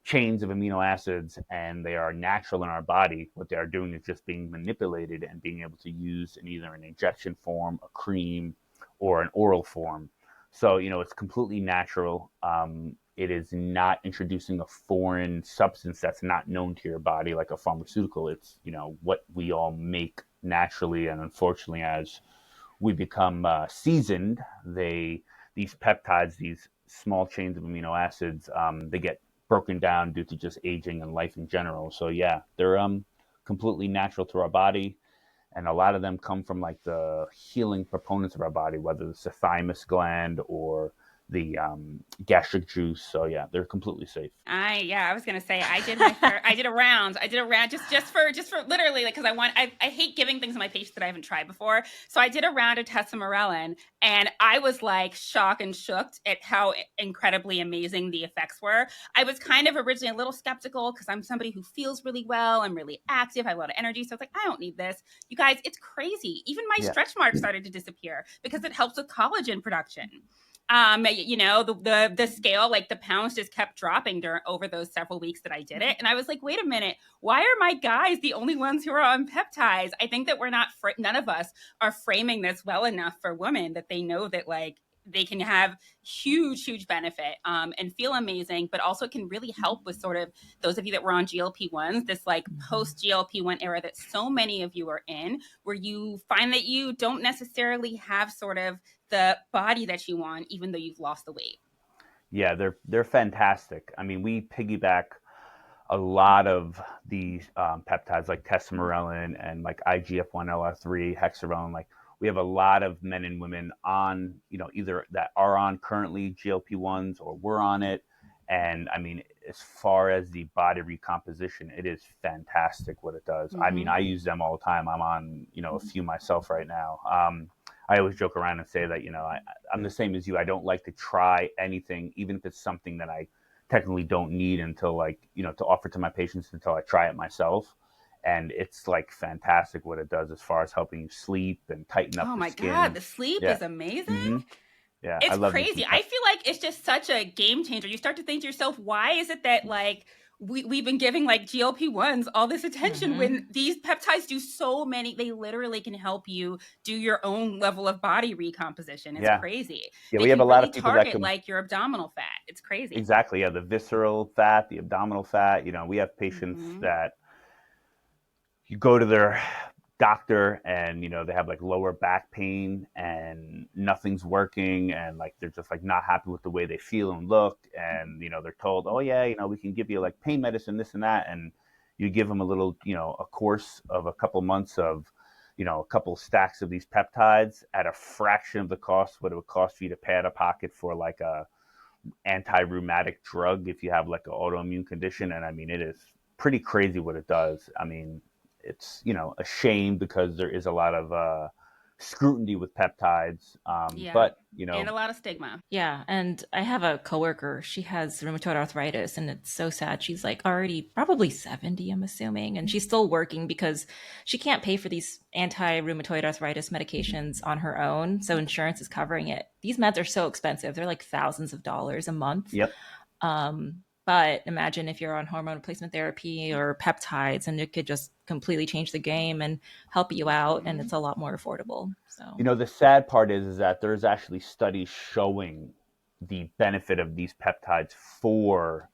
chains of amino acids, and they are natural in our body. What they are doing is just being manipulated and being able to use in either an injection form, a cream, or an oral form. So, it's completely natural. It is not introducing a foreign substance that's not known to your body like a pharmaceutical. It's, what we all make naturally. And unfortunately, as we become seasoned, these peptides, these small chains of amino acids, they get broken down due to just aging and life in general. So yeah, they're completely natural to our body, and a lot of them come from like the healing proponents of our body, whether it's the thymus gland or the gastric juice. So yeah, they're completely safe. I was gonna say I did I did a round just for literally, like, because I hate giving things to my patients that I haven't tried before. So I did a round of testosterone, and I was like shocked and shooked at how incredibly amazing the effects were. I was kind of originally a little skeptical because I'm somebody who feels really well. I'm really active. I have a lot of energy. So it's like, I don't need this. You guys, it's crazy. Even my Yeah. stretch marks started to disappear because it helps with collagen production. The scale, like the pounds just kept dropping over those several weeks that I did it. And I was like, wait a minute, why are my guys the only ones who are on peptides? I think that we're not, none of us are framing this well enough for women that they know that like they can have huge benefit and feel amazing, but also can really help with sort of those of you that were on GLP-1s, this like post GLP-1 era that so many of you are in, where you find that you don't necessarily have sort of the body that you want, even though you've lost the weight. Yeah, they're fantastic. I mean, we piggyback a lot of these peptides like testosterone and like IGF-1 LR3, hexavalent. Like we have a lot of men and women on, either that are on currently GLP-1s or we're on it. And I mean, as far as the body recomposition, it is fantastic what it does. I mean, I use them all the time. I'm on, a few myself right now. I always joke around and say that, I'm the same as you. I don't like to try anything, even if it's something that I technically don't need until like, to offer to my patients until I try it myself. And it's like fantastic what it does as far as helping you sleep and tighten up Oh the my skin. God, the sleep Yeah. is amazing. Mm-hmm. Yeah. I It's love using crazy. I feel like it's just such a game changer. You start to think to yourself, why is it that like we've been giving like GLP-1s all this attention when these peptides do so many, they literally can help you do your own level of body recomposition. It's crazy. Yeah, They we have can a lot really of people that target can like your abdominal fat. It's crazy. exactly, yeah, the visceral fat, the abdominal fat. We have patients that you go to their doctor and they have like lower back pain and nothing's working, and like they're just like not happy with the way they feel and look, and they're told, oh yeah, we can give you like pain medicine, this and that, and You give them a little, a course of a couple months of, a couple stacks of these peptides at a fraction of the cost what it would cost for you to pay out of pocket for like a anti-rheumatic drug if you have like an autoimmune condition. And I mean, it is pretty crazy what it does. I mean, it's, a shame because there is a lot of scrutiny with peptides. Yeah. But, And a lot of stigma. Yeah, and I have a coworker. She has rheumatoid arthritis, and it's so sad. She's like already probably 70, I'm assuming, and she's still working because she can't pay for these anti-rheumatoid arthritis medications on her own. So insurance is covering it. These meds are so expensive; they're like thousands of dollars a month. yep. But imagine if you're on hormone replacement therapy or peptides, and it could just completely change the game and help you out, and it's a lot more affordable. So The sad part is that there's actually studies showing the benefit of these peptides for,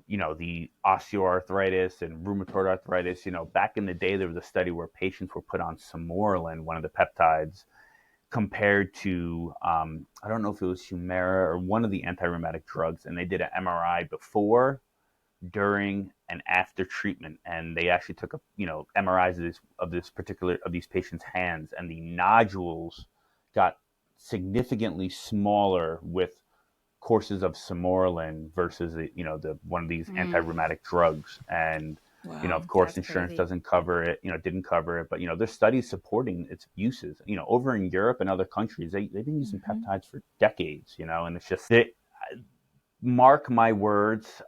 the osteoarthritis and rheumatoid arthritis. Back in the day, there was a study where patients were put on Samoralin, one of the peptides, compared to, I don't know if it was Humira or one of the anti-rheumatic drugs, and they did an MRI before, during, and after treatment, and they actually took MRIs of these patients' hands, and the nodules got significantly smaller with courses of Samoralin versus the one of these anti-rheumatic drugs. And wow, of course, that's insurance crazy. doesn't cover it. Didn't cover it, but there's studies supporting its uses. Over in Europe and other countries, they've been using peptides for decades. And it's just mark my words,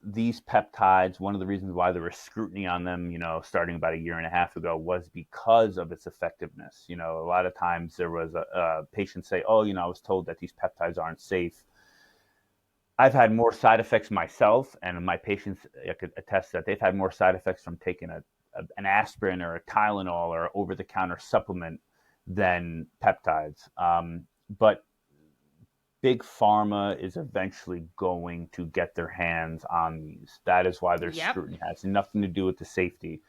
these peptides, one of the reasons why there was scrutiny on them, starting about a year and a half ago, was because of its effectiveness. A lot of times there was a patient say, oh, I was told that these peptides aren't safe. I've had more side effects myself, and my patients, I could attest that they've had more side effects from taking an aspirin or a Tylenol or over-the-counter supplement than peptides. But big pharma is eventually going to get their hands on these. That is why there's Yep. scrutiny. It has nothing to do with the safety.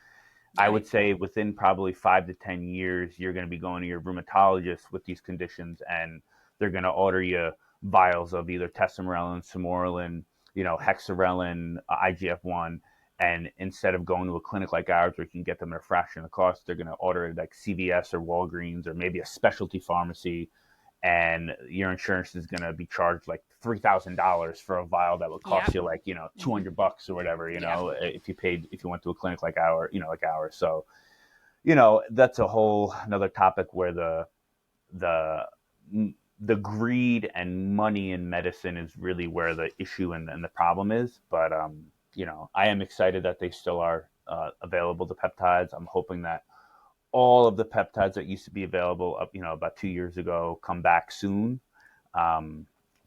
I Yep. would say within probably 5 to 10 years, you're going to be going to your rheumatologist with these conditions, and they're going to order you vials of either testosterone, Samoralin, hexarelin, IGF-1. And instead of going to a clinic like ours where you can get them at a fraction of the cost, they're going to order it like CVS or Walgreens or maybe a specialty pharmacy, and your insurance is going to be charged like $3,000 for a vial that would cost Yep. you like $200 or whatever, Yep. if you went to a clinic like ours. So that's a whole another topic where the the greed and money in medicine is really where the issue and the problem is. But I am excited that they still are available, the peptides. I'm hoping that all of the peptides that used to be available up, about 2 years ago, come back soon.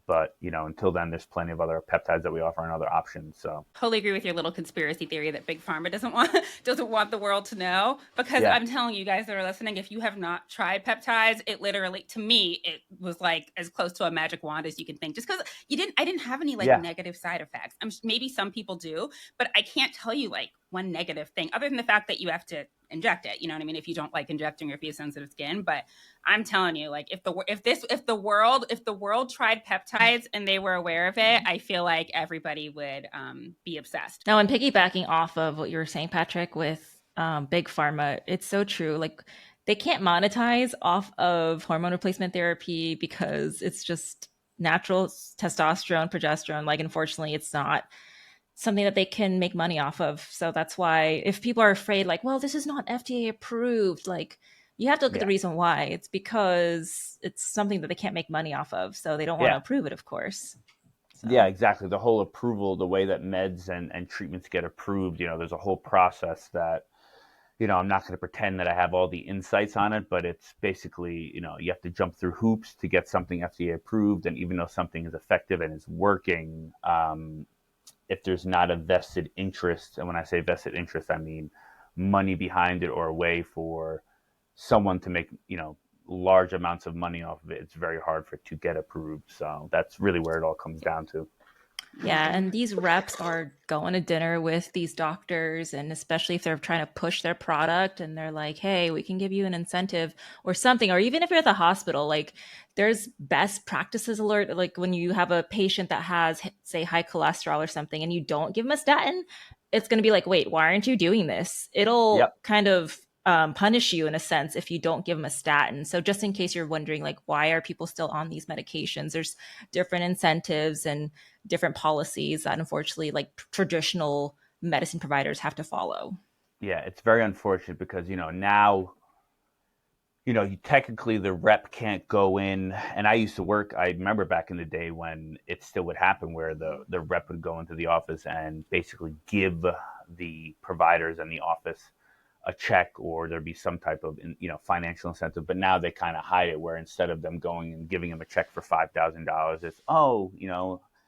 But until then, there's plenty of other peptides that we offer and other options. So Totally agree with your little conspiracy theory that big pharma doesn't want doesn't want the world to know, because yeah, I'm telling you guys that are listening, if you have not tried peptides, it literally, to me, it was like as close to a magic wand as you can think, just because I didn't have any like yeah, negative side effects. Maybe some people do, but I can't tell you like one negative thing other than the fact that you have to inject it, you know what I mean, if you don't like injecting or if you have sensitive skin. But I'm telling you, like, if the world tried peptides and they were aware of it, I feel like everybody would be obsessed. Now, I'm piggybacking off of what you were saying, Patrick, with big pharma. It's so true. Like, they can't monetize off of hormone replacement therapy because it's just natural testosterone, progesterone. Like, unfortunately, it's not something that they can make money off of. So that's why if people are afraid, like, well, this is not FDA approved, like, you have to look at the yeah, reason why. It's because it's something that they can't make money off of. So they don't want to yeah. approve it, of course. Yeah, So exactly. The whole approval, the way that meds and treatments get approved, there's a whole process that, I'm not going to pretend that I have all the insights on it, but it's basically, you have to jump through hoops to get something FDA approved. And even though something is effective and is working, if there's not a vested interest, and when I say vested interest, I mean money behind it or a way for someone to make, large amounts of money off of it, it's very hard for it to get approved. So that's really where it all comes down to. Yeah, and these reps are going to dinner with these doctors, and especially if they're trying to push their product and they're like, hey, we can give you an incentive or something. Or even if you're at the hospital, like there's best practices alert. Like when you have a patient that has, say, high cholesterol or something, and you don't give them a statin, it's going to be like, wait, why aren't you doing this? It'll Yep. kind of punish you in a sense if you don't give them a statin. So just in case you're wondering, like, why are people still on these medications? There's different incentives and different policies that unfortunately like traditional medicine providers have to follow. Yeah, it's very unfortunate because, now, technically the rep can't go in. And I used to work, I remember back in the day when it still would happen where the rep would go into the office and basically give the providers in the office a check, or there'd be some type of, financial incentive. But now they kind of hide it, where instead of them going and giving them a check for $5,000, it's, oh,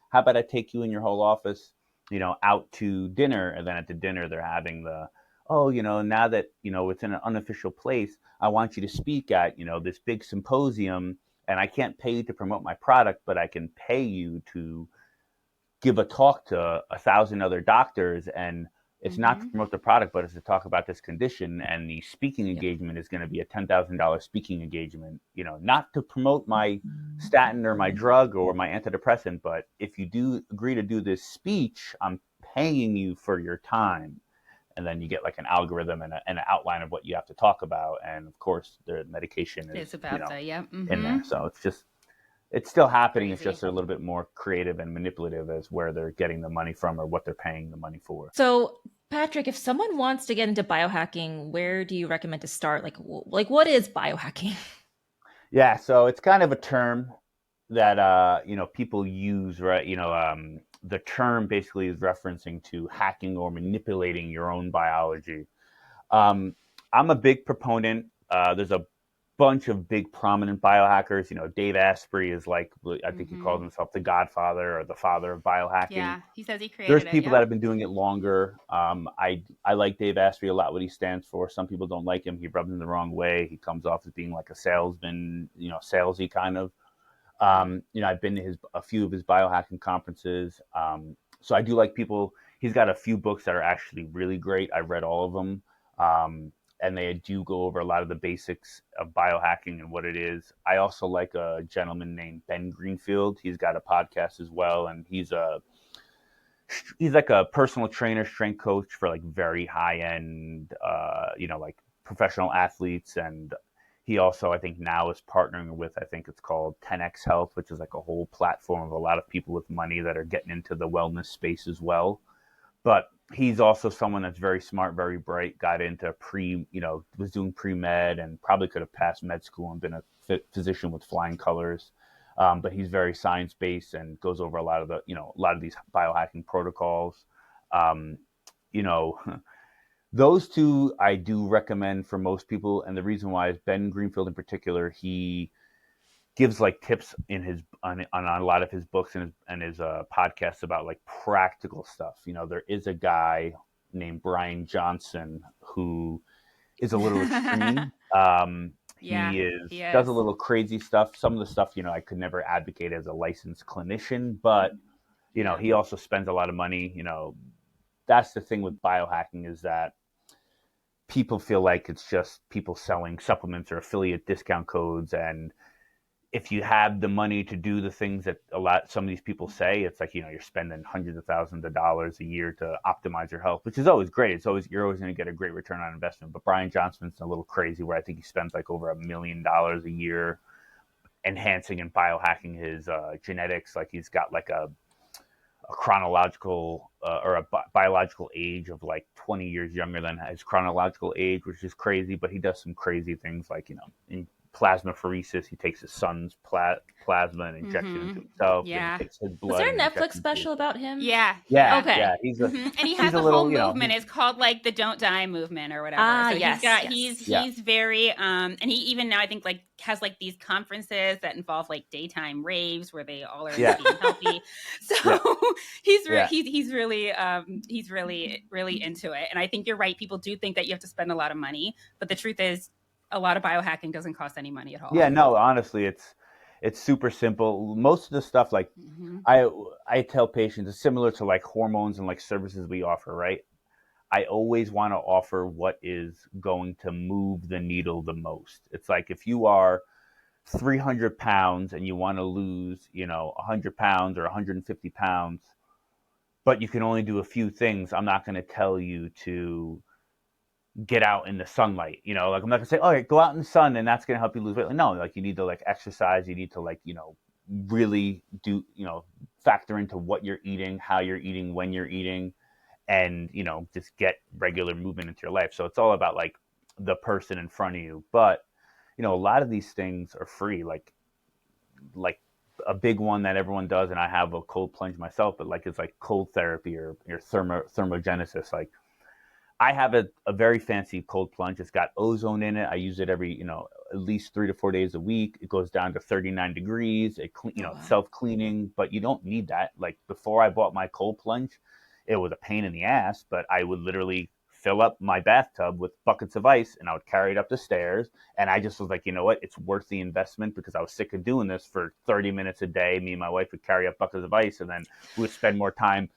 how about I take you and your whole office, out to dinner. And then at the dinner, they're having oh, now that, it's in an unofficial place, I want you to speak at, this big symposium, and I can't pay you to promote my product, but I can pay you to give a talk to 1,000 other doctors. And it's not to promote the product, but it's to talk about this condition. And the speaking Yep. engagement is going to be a $10,000 speaking engagement, not to promote my statin or my drug or my antidepressant, but if you do agree to do this speech, I'm paying you for your time. And then you get like an algorithm and an outline of what you have to talk about. And of course, the medication is, It's about that. Yep. in there. So it's still happening. It's Crazy. just they're a little bit more creative and manipulative as where they're getting the money from or what they're paying the money for. So, Patrick, if someone wants to get into biohacking, where do you recommend to start? Like what is biohacking? Yeah, so it's kind of a term that people use, right? The term basically is referencing to hacking or manipulating your own biology. Um, I'm a big proponent. There's a bunch of big prominent biohackers. Dave Asprey is like, I think he calls himself the godfather or the father of biohacking. Yeah, he says he There's created it. people that Yep. have been doing it longer. I like Dave Asprey a lot, what he stands for. Some people don't like him. He rubs them the wrong way. He comes off as being like a salesman, salesy kind of. I've been to a few of his biohacking conferences. So I do like people. He's got a few books that are actually really great. I've read all of them. And they do go over a lot of the basics of biohacking and what it is. I also like a gentleman named Ben Greenfield. He's got a podcast as well, and he's like a personal trainer, strength coach for like very high end, like professional athletes. And he also, I think now is partnering with, I think it's called 10X Health, which is like a whole platform of a lot of people with money that are getting into the wellness space as well. But he's also someone that's very smart, very bright, got into was doing pre-med and probably could have passed med school and been a physician with flying colors. But he's very science-based and goes over a lot of these biohacking protocols. Um, you know, those two I do recommend for most people. And the reason why is Ben Greenfield in particular, he gives like tips in his on a lot of his books and his podcasts about like practical stuff. There is a guy named Brian Johnson who is a little extreme. Yeah, He he does is. a little crazy stuff. Some of the stuff, I could never advocate as a licensed clinician, but Yeah. he also spends a lot of money. That's the thing with biohacking, is that people feel like it's just people selling supplements or affiliate discount codes. And if you have the money to do the things that some of these people say, it's like, you're spending hundreds of thousands of dollars a year to optimize your health, which is always great. You're always going to get a great return on investment. But Brian Johnson's a little crazy, where I think he spends like over $1 million a year enhancing and biohacking his genetics. Like he's got like a chronological or a biological age of like 20 years younger than his chronological age, which is crazy. But he does some crazy things like, in plasmapheresis, he takes his son's plasma and injects it into himself. Then Yeah. he takes his Was blood there a and injects Netflix it into special about him? Yeah. yeah, Yeah. Okay. yeah. And he He's has a a whole little, movement. It's called like the Don't Die movement or whatever. Ah, So yes, yes. Yeah. he's very and he even now I think like has like these conferences that involve like daytime raves where they all are Yeah. being healthy. So Yeah. he's he's really into it. And I think you're right. People do think that you have to spend a lot of money, but the truth is a lot of biohacking doesn't cost any money at all. Yeah, no, honestly, It's super simple. Most of the stuff, like Hmm. I I tell patients, it's similar to like hormones and like services we offer, right? I always want to offer what is going to move the needle the most. It's like if you are 300 pounds and you want to lose, 100 pounds or 150 pounds, but you can only do a few things, I'm not going to tell you to get out in the sunlight. Like I'm not gonna say, all right, go out in the sun and that's gonna help you lose weight. Like, no, like you need to like exercise, you need to like, really do, factor into what you're eating, how you're eating, when you're eating, and just get regular movement into your life. So it's all about like the person in front of you. But a lot of these things are free. Like a big one that everyone does, and I have a cold plunge myself, but like it's like cold therapy or your thermogenesis. Like I have a very fancy cold plunge. It's got ozone in it. I use it every, at least 3 to 4 days a week. It goes down to 39 degrees. Oh, It's wow. self-cleaning, but you don't need that. Like before I bought my cold plunge, it was a pain in the ass, but I would literally fill up my bathtub with buckets of ice and I would carry it up the stairs. And I just was like, you know what? It's worth the investment because I was sick of doing this for 30 minutes a day. Me and my wife would carry up buckets of ice and then we would spend more time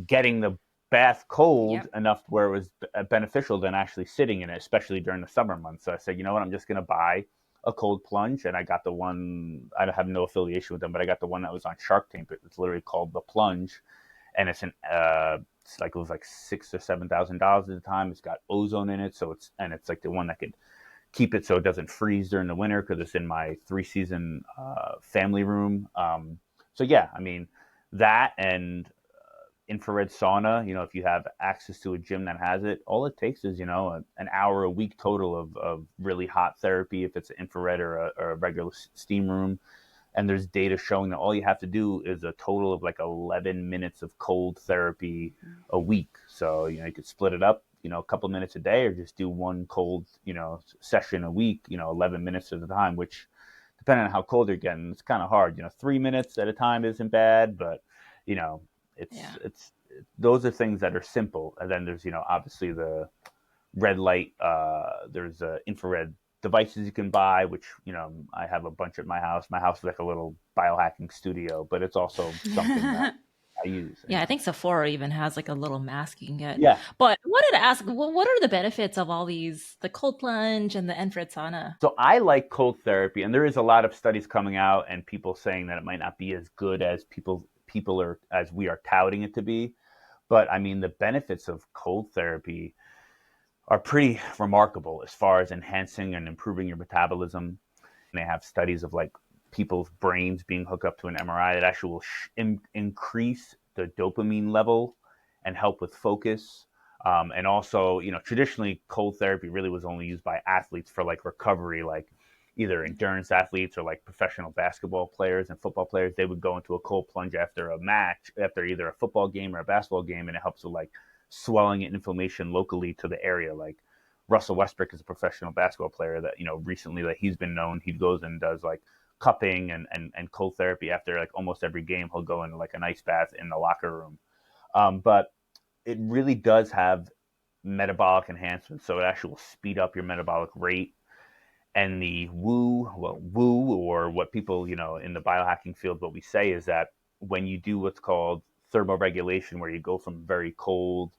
getting the bath cold Yep. enough where it was beneficial than actually sitting in it, especially during the summer months. So I said, you know what, I'm just going to buy a cold plunge. And I got the one, I have no affiliation with them, but I got the one that was on Shark Tank. It's literally called the Plunge. And it's like, it was like $6,000 or $7,000 at the time. It's got ozone in it. It's like the one that could keep it so it doesn't freeze during the winter because it's in my 3-season family room. So yeah, I mean, that and infrared sauna, if you have access to a gym that has it, all it takes is, an hour a week total of really hot therapy if it's infrared or a regular steam room. And there's data showing that all you have to do is a total of like 11 minutes of cold therapy a week. So, you could split it up, a couple minutes a day or just do one cold, session a week, 11 minutes at a time, which depending on how cold you're getting, it's kind of hard. 3 minutes at a time isn't bad, but you know, Yeah. it's those are things that are simple. And then there's obviously the red light. There's infrared devices you can buy, which I have a bunch at my house. My house is like a little biohacking studio, but it's also something that I use. Yeah, I think Sephora even has like a little mask you can get. Yeah. But I wanted to ask, what are the benefits of all these, the cold plunge and the infrared sauna? So I like cold therapy, and there is a lot of studies coming out and people saying that it might not be as good as people are as we are touting it to be. But I mean, the benefits of cold therapy are pretty remarkable as far as enhancing and improving your metabolism. And they have studies of like people's brains being hooked up to an MRI that actually will increase the dopamine level and help with focus. And also, traditionally cold therapy really was only used by athletes for like recovery, like either endurance athletes or like professional basketball players and football players. They would go into a cold plunge after a match, after either a football game or a basketball game, and it helps with like swelling and inflammation locally to the area. Like Russell Westbrook is a professional basketball player that, recently that he's been known, he goes and does like cupping and cold therapy after like almost every game. He'll go into like an ice bath in the locker room. But it really does have metabolic enhancements. So it actually will speed up your metabolic rate. And the woo, or what people, in the biohacking field, what we say is that when you do what's called thermoregulation, where you go from very cold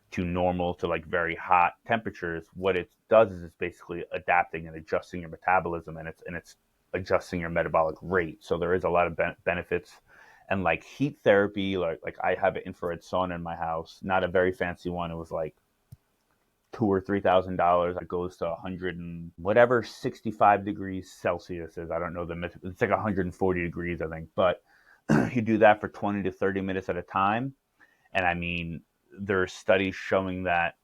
to normal to like very hot temperatures, what it does is it's basically adapting and adjusting your metabolism, and it's adjusting your metabolic rate. So there is a lot of benefits. And like heat therapy, like I have an infrared sauna in my house, not a very fancy one. It was like $2,000 or $3,000. It goes to 100 and whatever 65 degrees Celsius is. I don't know it's like 140 degrees, I think. But you do that for 20 to 30 minutes at a time. And I mean, there are studies showing that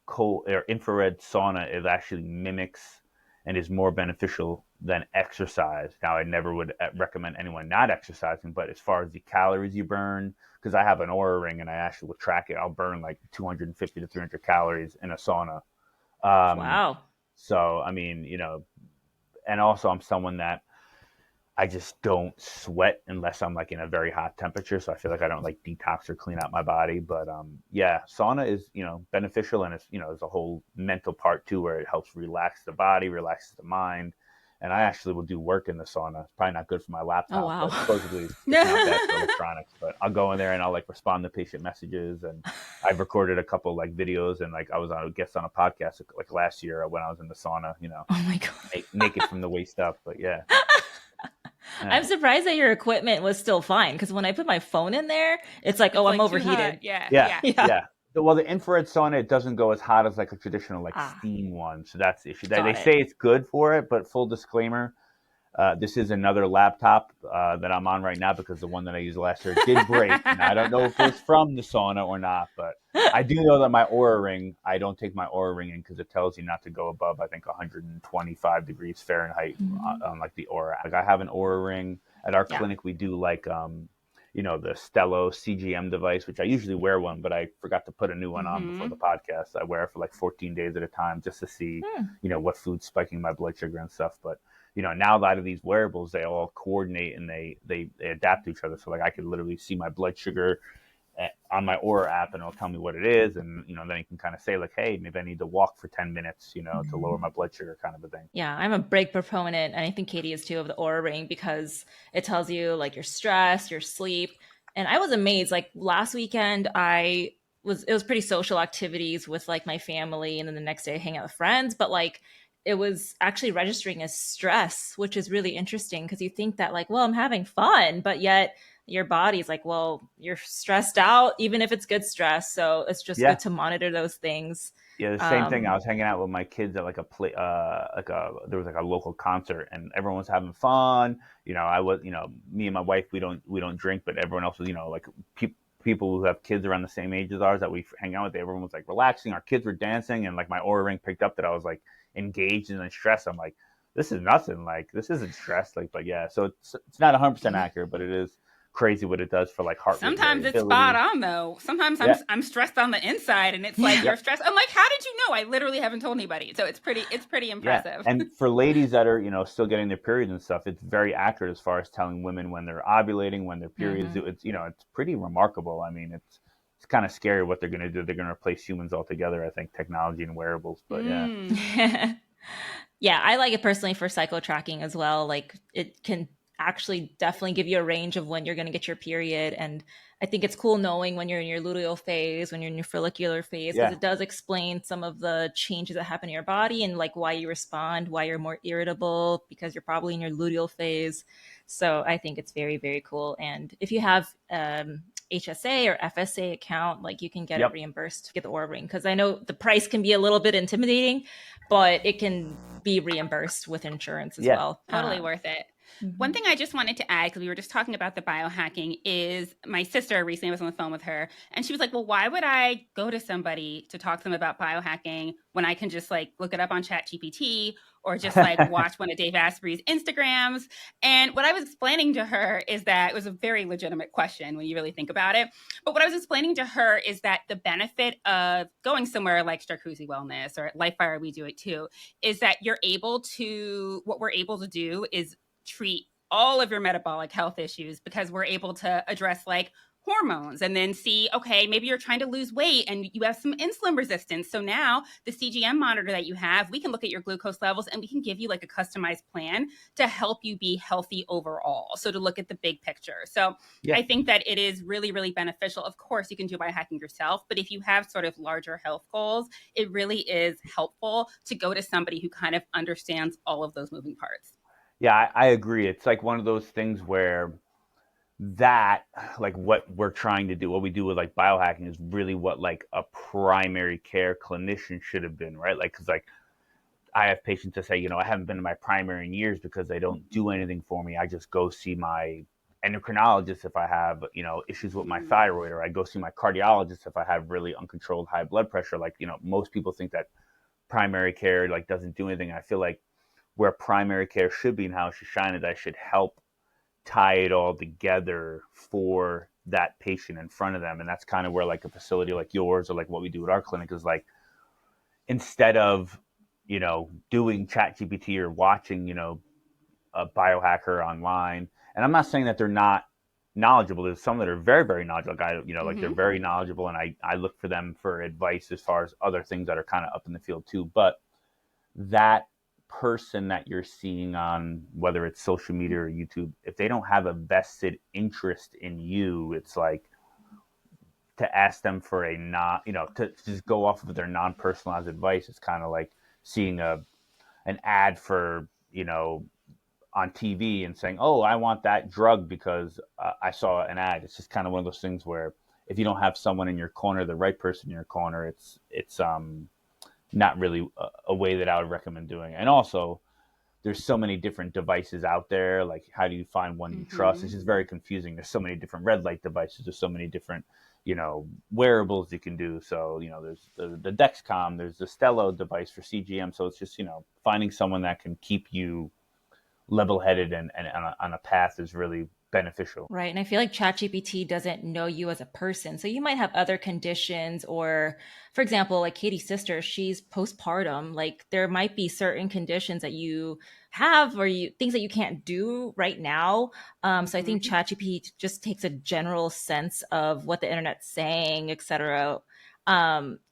cold or infrared sauna is actually mimics and is more beneficial than exercise. Now, I never would recommend anyone not exercising, but as far as the calories you burn, because I have an Aura ring and I actually will track it, I'll burn like 250 to 300 calories in a sauna. Um, Wow. so, I mean, and also I'm someone that I just don't sweat unless I'm like in a very hot temperature. So I feel like I don't like detox or clean out my body. But yeah, sauna is, beneficial, and it's, there's a whole mental part too, where it helps relax the body, relaxes the mind. and I actually will do work in the sauna. It's probably not good for my Oh, laptop, wow. but supposedly it's not bad for electronics. But I'll go in there and I'll like respond to patient messages, and I've recorded a couple like videos, and like I was on a guest on a podcast like last year when I was in the sauna, Oh my God. naked from the waist up. But yeah. I'm Yeah. surprised that your equipment was still fine, because when I put my phone in there, it's like, It's oh, I'm like too hot. overheated. Yeah. Yeah, Yeah. Yeah. yeah. Well, the infrared sauna, it doesn't go as hot as like a traditional like Ah, steam one, so that's the issue. They got it. say it's good for it, but full disclaimer, this is another laptop that I'm on right now because the one that I used last year did break. Now, I don't know if it was from the sauna or not, but I do know that my Aura Ring, I don't take my Aura Ring in because it tells you not to go above, I think, 125 degrees Fahrenheit on like the Aura. Like I have an Aura Ring at our Yeah. clinic. We do like the Stello CGM device, which I usually wear one, but I forgot to put a new one on before the podcast. I wear it for like 14 days at a time just to see, Hmm. what food's spiking my blood sugar and stuff. But now a lot of these wearables, they all coordinate and they adapt to each other. So like I could literally see my blood sugar on my Aura app, and it'll tell me what it is, and then you can kind of say like, hey, maybe I need to walk for 10 minutes, to lower my blood sugar, kind of a thing. Yeah, I'm a big proponent, and I think Katie is too, of the Aura Ring, because it tells you like your stress, your sleep. And I was amazed. Like last weekend, it was pretty social activities with like my family, and then the next day I hang out with friends. But like it was actually registering as stress, which is really interesting, because you think that like, well, I'm having fun, but yet your body's like, well, you're stressed out, even if it's good stress. So it's just Yeah. good to monitor those things. Yeah, the same thing. I Um, was hanging out with my kids at like a play, there was like a local concert, and everyone was having fun. I was, me and my wife, we don't drink, but everyone else was, like people who have kids around the same age as ours that we hang out with. Everyone was like relaxing. Our kids were dancing, and like my Aura Ring picked up that I was like engaged and in stress. I'm like, this is nothing. Like this isn't stress. Like, but yeah, so it's not 100% accurate, but it is crazy what it does for like heart rate Sometimes it's spot variability. on though. Sometimes Yeah. I'm stressed on the inside, and it's like yeah. you're Yep. stressed. I'm like, how did you know? I literally haven't told anybody. So it's pretty Yeah, impressive. and for ladies that are still getting their periods and stuff, it's very accurate as far as telling women when they're ovulating, when their periods Mhm. do. It's pretty remarkable. I mean, it's kind of scary what they're going to do. They're going to replace humans altogether. I think technology and wearables, but yeah, Mm. Yeah, I like it personally for cycle tracking as well. Like it can actually definitely give you a range of when you're going to get your period. And I think it's cool knowing when you're in your luteal phase, when you're in your follicular phase, because yeah, it does explain some of the changes that happen in your body, and like why you respond, why you're more irritable, because you're probably in your luteal phase. So I think it's very, very cool. And if you have HSA or FSA account, like you can get it yep, reimbursed to get the Aura Ring. Because I know the price can be a little bit intimidating, but it can be reimbursed with insurance as yeah, well. Totally worth it. One Mhm. thing I just wanted to add, because we were just talking about the biohacking, is my sister recently was on the phone with her, and she was like, well, why would I go to somebody to talk to them about biohacking when I can just like look it up on ChatGPT or just like watch one of Dave Asprey's Instagrams? And what I was explaining to her is that it was a very legitimate question when you really think about it. But what I was explaining to her is that the benefit of going somewhere like Stracuzzi Wellness or at LifeFire, we do it too, is that what we're able to do is treat all of your metabolic health issues, because we're able to address like hormones and then see, okay, maybe you're trying to lose weight and you have some insulin resistance. So now the CGM monitor that you have, we can look at your glucose levels and we can give you like a customized plan to help you be healthy overall. So to look at the big picture. So yeah, I think that it is really, really beneficial. Of course, you can do biohacking yourself, but if you have sort of larger health goals, it really is helpful to go to somebody who kind of understands all of those moving parts. yeah. I agree. It's like one of those things where that like what we're trying to do, what we do with like biohacking, is really what like a primary care clinician should have been, right? Like, because like I have patients that say, I haven't been to my primary in years because they don't do anything for me. I just go see my endocrinologist if I have, issues with my thyroid, or I go see my cardiologist if I have really uncontrolled high blood pressure. Like, most people think that primary care like doesn't do anything. I feel like where primary care should be and how it should shine is I should help tie it all together for that patient in front of them. And that's kind of where like a facility like yours or like what we do at our clinic is like, instead of doing chat gpt or watching a biohacker online. And I'm not saying that they're not knowledgeable. There's some that are very, very knowledgeable. Like like they're Mm-hmm. very knowledgeable, and I look for them for advice as far as other things that are kind of up in the field too. But that person that you're seeing on, whether it's social media or YouTube, if they don't have a vested interest in you, it's like, to ask them for a non, to just go off of their non-personalized advice. It's kind of like seeing an ad for, on TV and saying, "Oh, I want that drug because I saw an ad." It's just kind of one of those things where if you don't have someone in your corner, the right person in your corner, it's not really a way that I would recommend doing it. And also, there's so many different devices out there. Like, how do you find one you trust? It's just very confusing. There's so many different red light devices. There's so many different, wearables you can do. So, there's the Dexcom, there's the Stelo device for CGM. So it's just, finding someone that can keep you level-headed and on a path is really beneficial. Right. And I feel like ChatGPT doesn't know you as a person. So you might have other conditions, or for example, like Katie's sister, she's postpartum. Like there might be certain conditions that you have, or things that you can't do right now. So I think ChatGPT just takes a general sense of what the internet's saying, et cetera.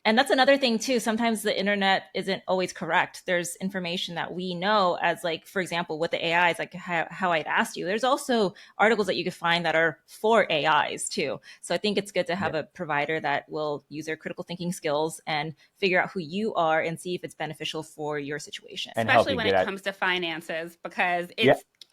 And that's another thing too. Sometimes the internet isn't always correct. There's information that we know, as like, for example, with the AIs, like how I'd asked you, there's also articles that you could find that are for AIs too. So I think it's good to have a provider that will use their critical thinking skills and figure out who you are and see if it's beneficial for your situation. And especially when it comes to finances, because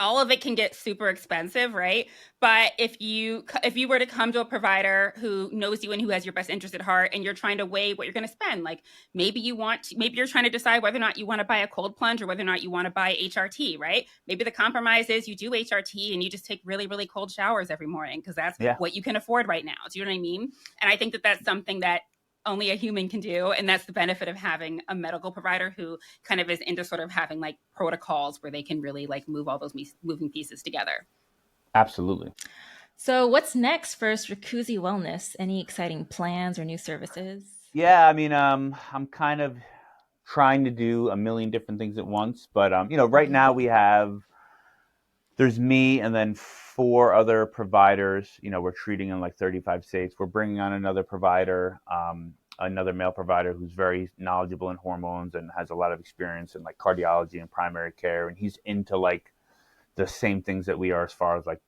all of it can get super expensive, right? But if you were to come to a provider who knows you and who has your best interest at heart, and you're trying to weigh what you're going to spend, like maybe you're trying to decide whether or not you want to buy a cold plunge or whether or not you want to buy HRT, right? Maybe the compromise is you do HRT and you just take really, really cold showers every morning because that's what you can afford right now. Do you know what I mean? And I think that that's something that only a human can do. And that's the benefit of having a medical provider who kind of is into sort of having like protocols where they can really like move all those moving pieces together. Absolutely. So what's next for Stracuzzi Wellness? Any exciting plans or new services? Yeah, I mean, I'm kind of trying to do a million different things at once, but right now there's me and then 4 other providers. We're treating in like 35 states. We're bringing on another provider, another male provider who's very knowledgeable in hormones and has a lot of experience in like cardiology and primary care. And he's into like the same things that we are as far as like,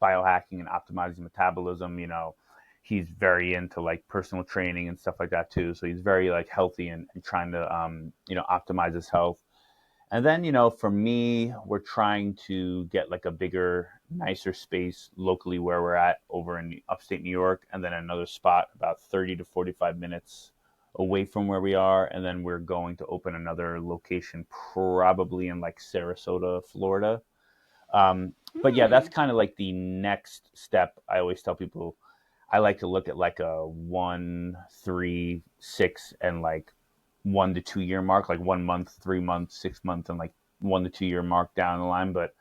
biohacking and optimizing metabolism. He's very into like personal training and stuff like that too. So he's very like healthy and trying to, optimize his health. And then, for me, we're trying to get like a bigger, nicer space locally where we're at over in upstate New York, and then another spot about 30 to 45 minutes away from where we are. And then we're going to open another location probably in like Sarasota, Florida. But yeah, that's kind of like the next step. I always tell people I like to look at like a 1, 3, 6, and like 1 to 2 year mark, like 1 month, 3 months, 6 months, and like 1 to 2 year mark down the line. But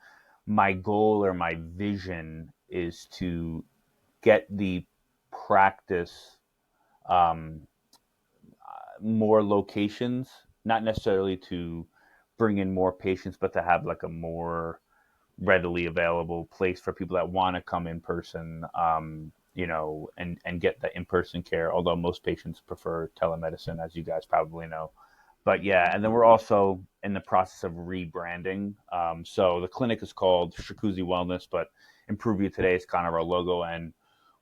my goal or my vision is to get the practice more locations, not necessarily to bring in more patients, but to have like a more readily available place for people that want to come in person, and get the in-person care, although most patients prefer telemedicine, as you guys probably know. But yeah, and then we're also in the process of rebranding. So the clinic is called Stracuzzi Wellness, but Improve You Today is kind of our logo, and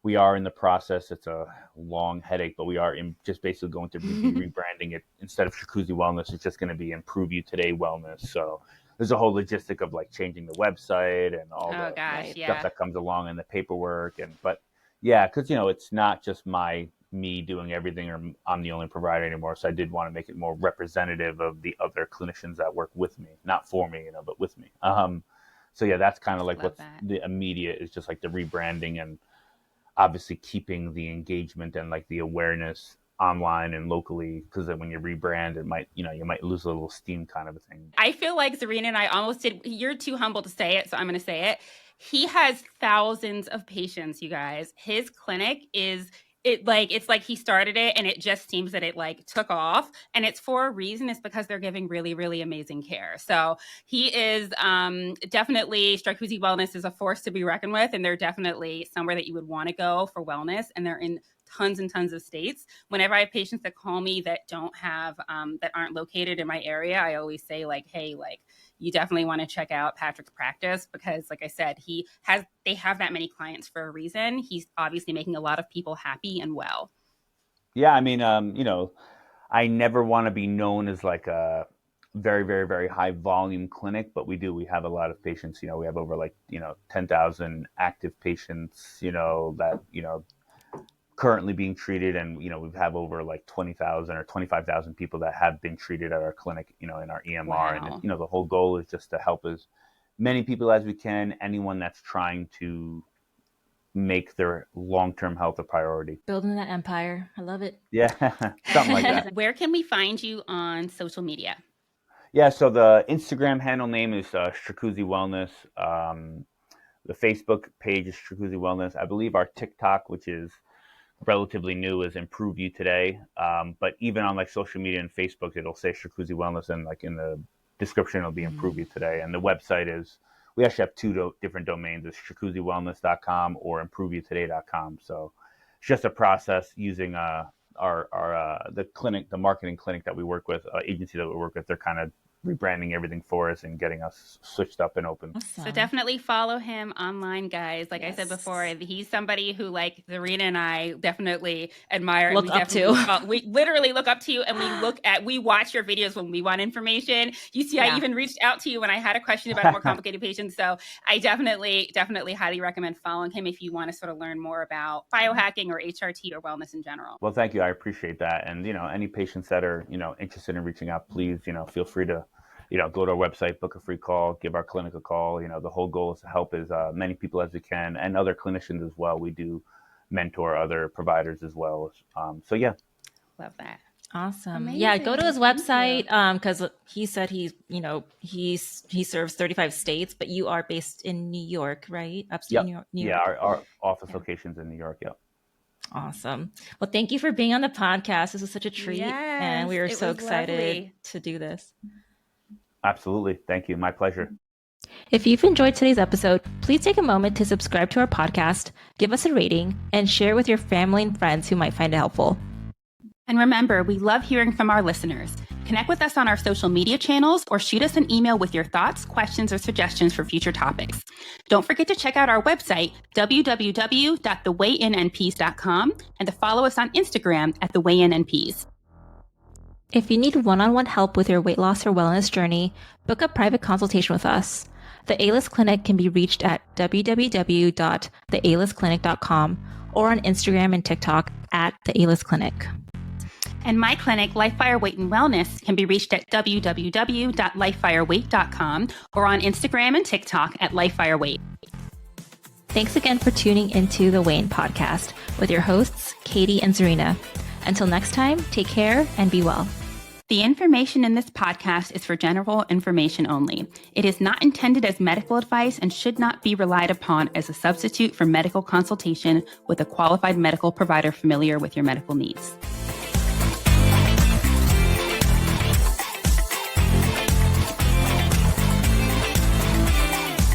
we are in the process. It's a long headache, but we are just basically going to be rebranding it. Instead of Stracuzzi Wellness, it's just going to be Improve You Today Wellness. So there's a whole logistic of like changing the website and all the stuff that comes along and the paperwork. But yeah, because it's not just me doing everything, or I'm the only provider anymore. So I did want to make it more representative of the other clinicians that work with me, not for me, but with me. So yeah, that's kind of like what's the immediate is just like the rebranding, and obviously keeping the engagement and like the awareness online and locally, because when you rebrand, it might, you might lose a little steam, kind of a thing. I feel like Zarina and I almost did. You're too humble to say it, so I'm going to say it. He has thousands of patients, you guys. His clinic it's like he started it and it just seems that it like took off, and it's for a reason. It's because they're giving really, really amazing care. So he is definitely, Stracuzzi Wellness is a force to be reckoned with, and they're definitely somewhere that you would want to go for wellness, and they're in tons and tons of states. Whenever I have patients that call me that don't have, that aren't located in my area, I always say like, hey, like, you definitely want to check out Patrick's practice because, like I said, they have that many clients for a reason. He's obviously making a lot of people happy and well. Yeah, I mean, I never want to be known as like a very, very, very high volume clinic, but we have a lot of patients. We have over 10,000 active patients, that, currently being treated, and we have over 20,000 or 25,000 people that have been treated at our clinic, in our EMR. Wow. And the whole goal is just to help as many people as we can. Anyone that's trying to make their long-term health a priority. Building that empire. I love it. Yeah, something like that. Where can we find you on social media? Yeah, so the Instagram handle name is Stracuzzi Wellness. The Facebook page is Stracuzzi Wellness. I believe our TikTok, which is relatively new, is Improve You Today. But even on social media and Facebook, it'll say Stracuzzi Wellness, and in the description it'll be Improve You Today. And the website is, we actually have two different domains. It's stracuzzywellness.com or improveyoutaday.com. So it's just a process using the clinic, the marketing clinic that we work with, agency that we work with. They're kind of rebranding everything for us and getting us switched up and open. Awesome. So definitely follow him online, guys. Like I said before, he's somebody who Zarina and I definitely admire. Look up to. We literally look up to you, and we watch your videos when we want information. You see, I even reached out to you when I had a question about a more complicated patient. So I definitely highly recommend following him if you want to sort of learn more about biohacking or HRT or wellness in general. Well, thank you. I appreciate that. And, any patients that are, interested in reaching out, please, feel free to, go to our website, book a free call, give our clinic a call. The whole goal is to help as many people as we can, and other clinicians as well. We do mentor other providers as well. So yeah. Love that. Awesome. Amazing. Yeah, go to his website because he said he serves 35 states, but you are based in New York, right? Upstate New York. Yeah, our office location's in New York. Yep. Awesome. Well, thank you for being on the podcast. This was such a treat, and we are so excited to do this. Absolutely. Thank you. My pleasure. If you've enjoyed today's episode, please take a moment to subscribe to our podcast, give us a rating, and share with your family and friends who might find it helpful. And remember, we love hearing from our listeners. Connect with us on our social media channels or shoot us an email with your thoughts, questions, or suggestions for future topics. Don't forget to check out our website, www.thewayinNPs.com, and to follow us on Instagram at thewayinNPs. If you need one-on-one help with your weight loss or wellness journey, book a private consultation with us. The A-List Clinic can be reached at www.thealistclinic.com or on Instagram and TikTok at The A-List Clinic. And my clinic, Lifefire Weight and Wellness, can be reached at www.lifefireweight.com or on Instagram and TikTok at LifefireWeight. Thanks again for tuning into the Wayne Podcast with your hosts, Katie and Zarina. Until next time, take care and be well. The information in this podcast is for general information only. It is not intended as medical advice and should not be relied upon as a substitute for medical consultation with a qualified medical provider familiar with your medical needs.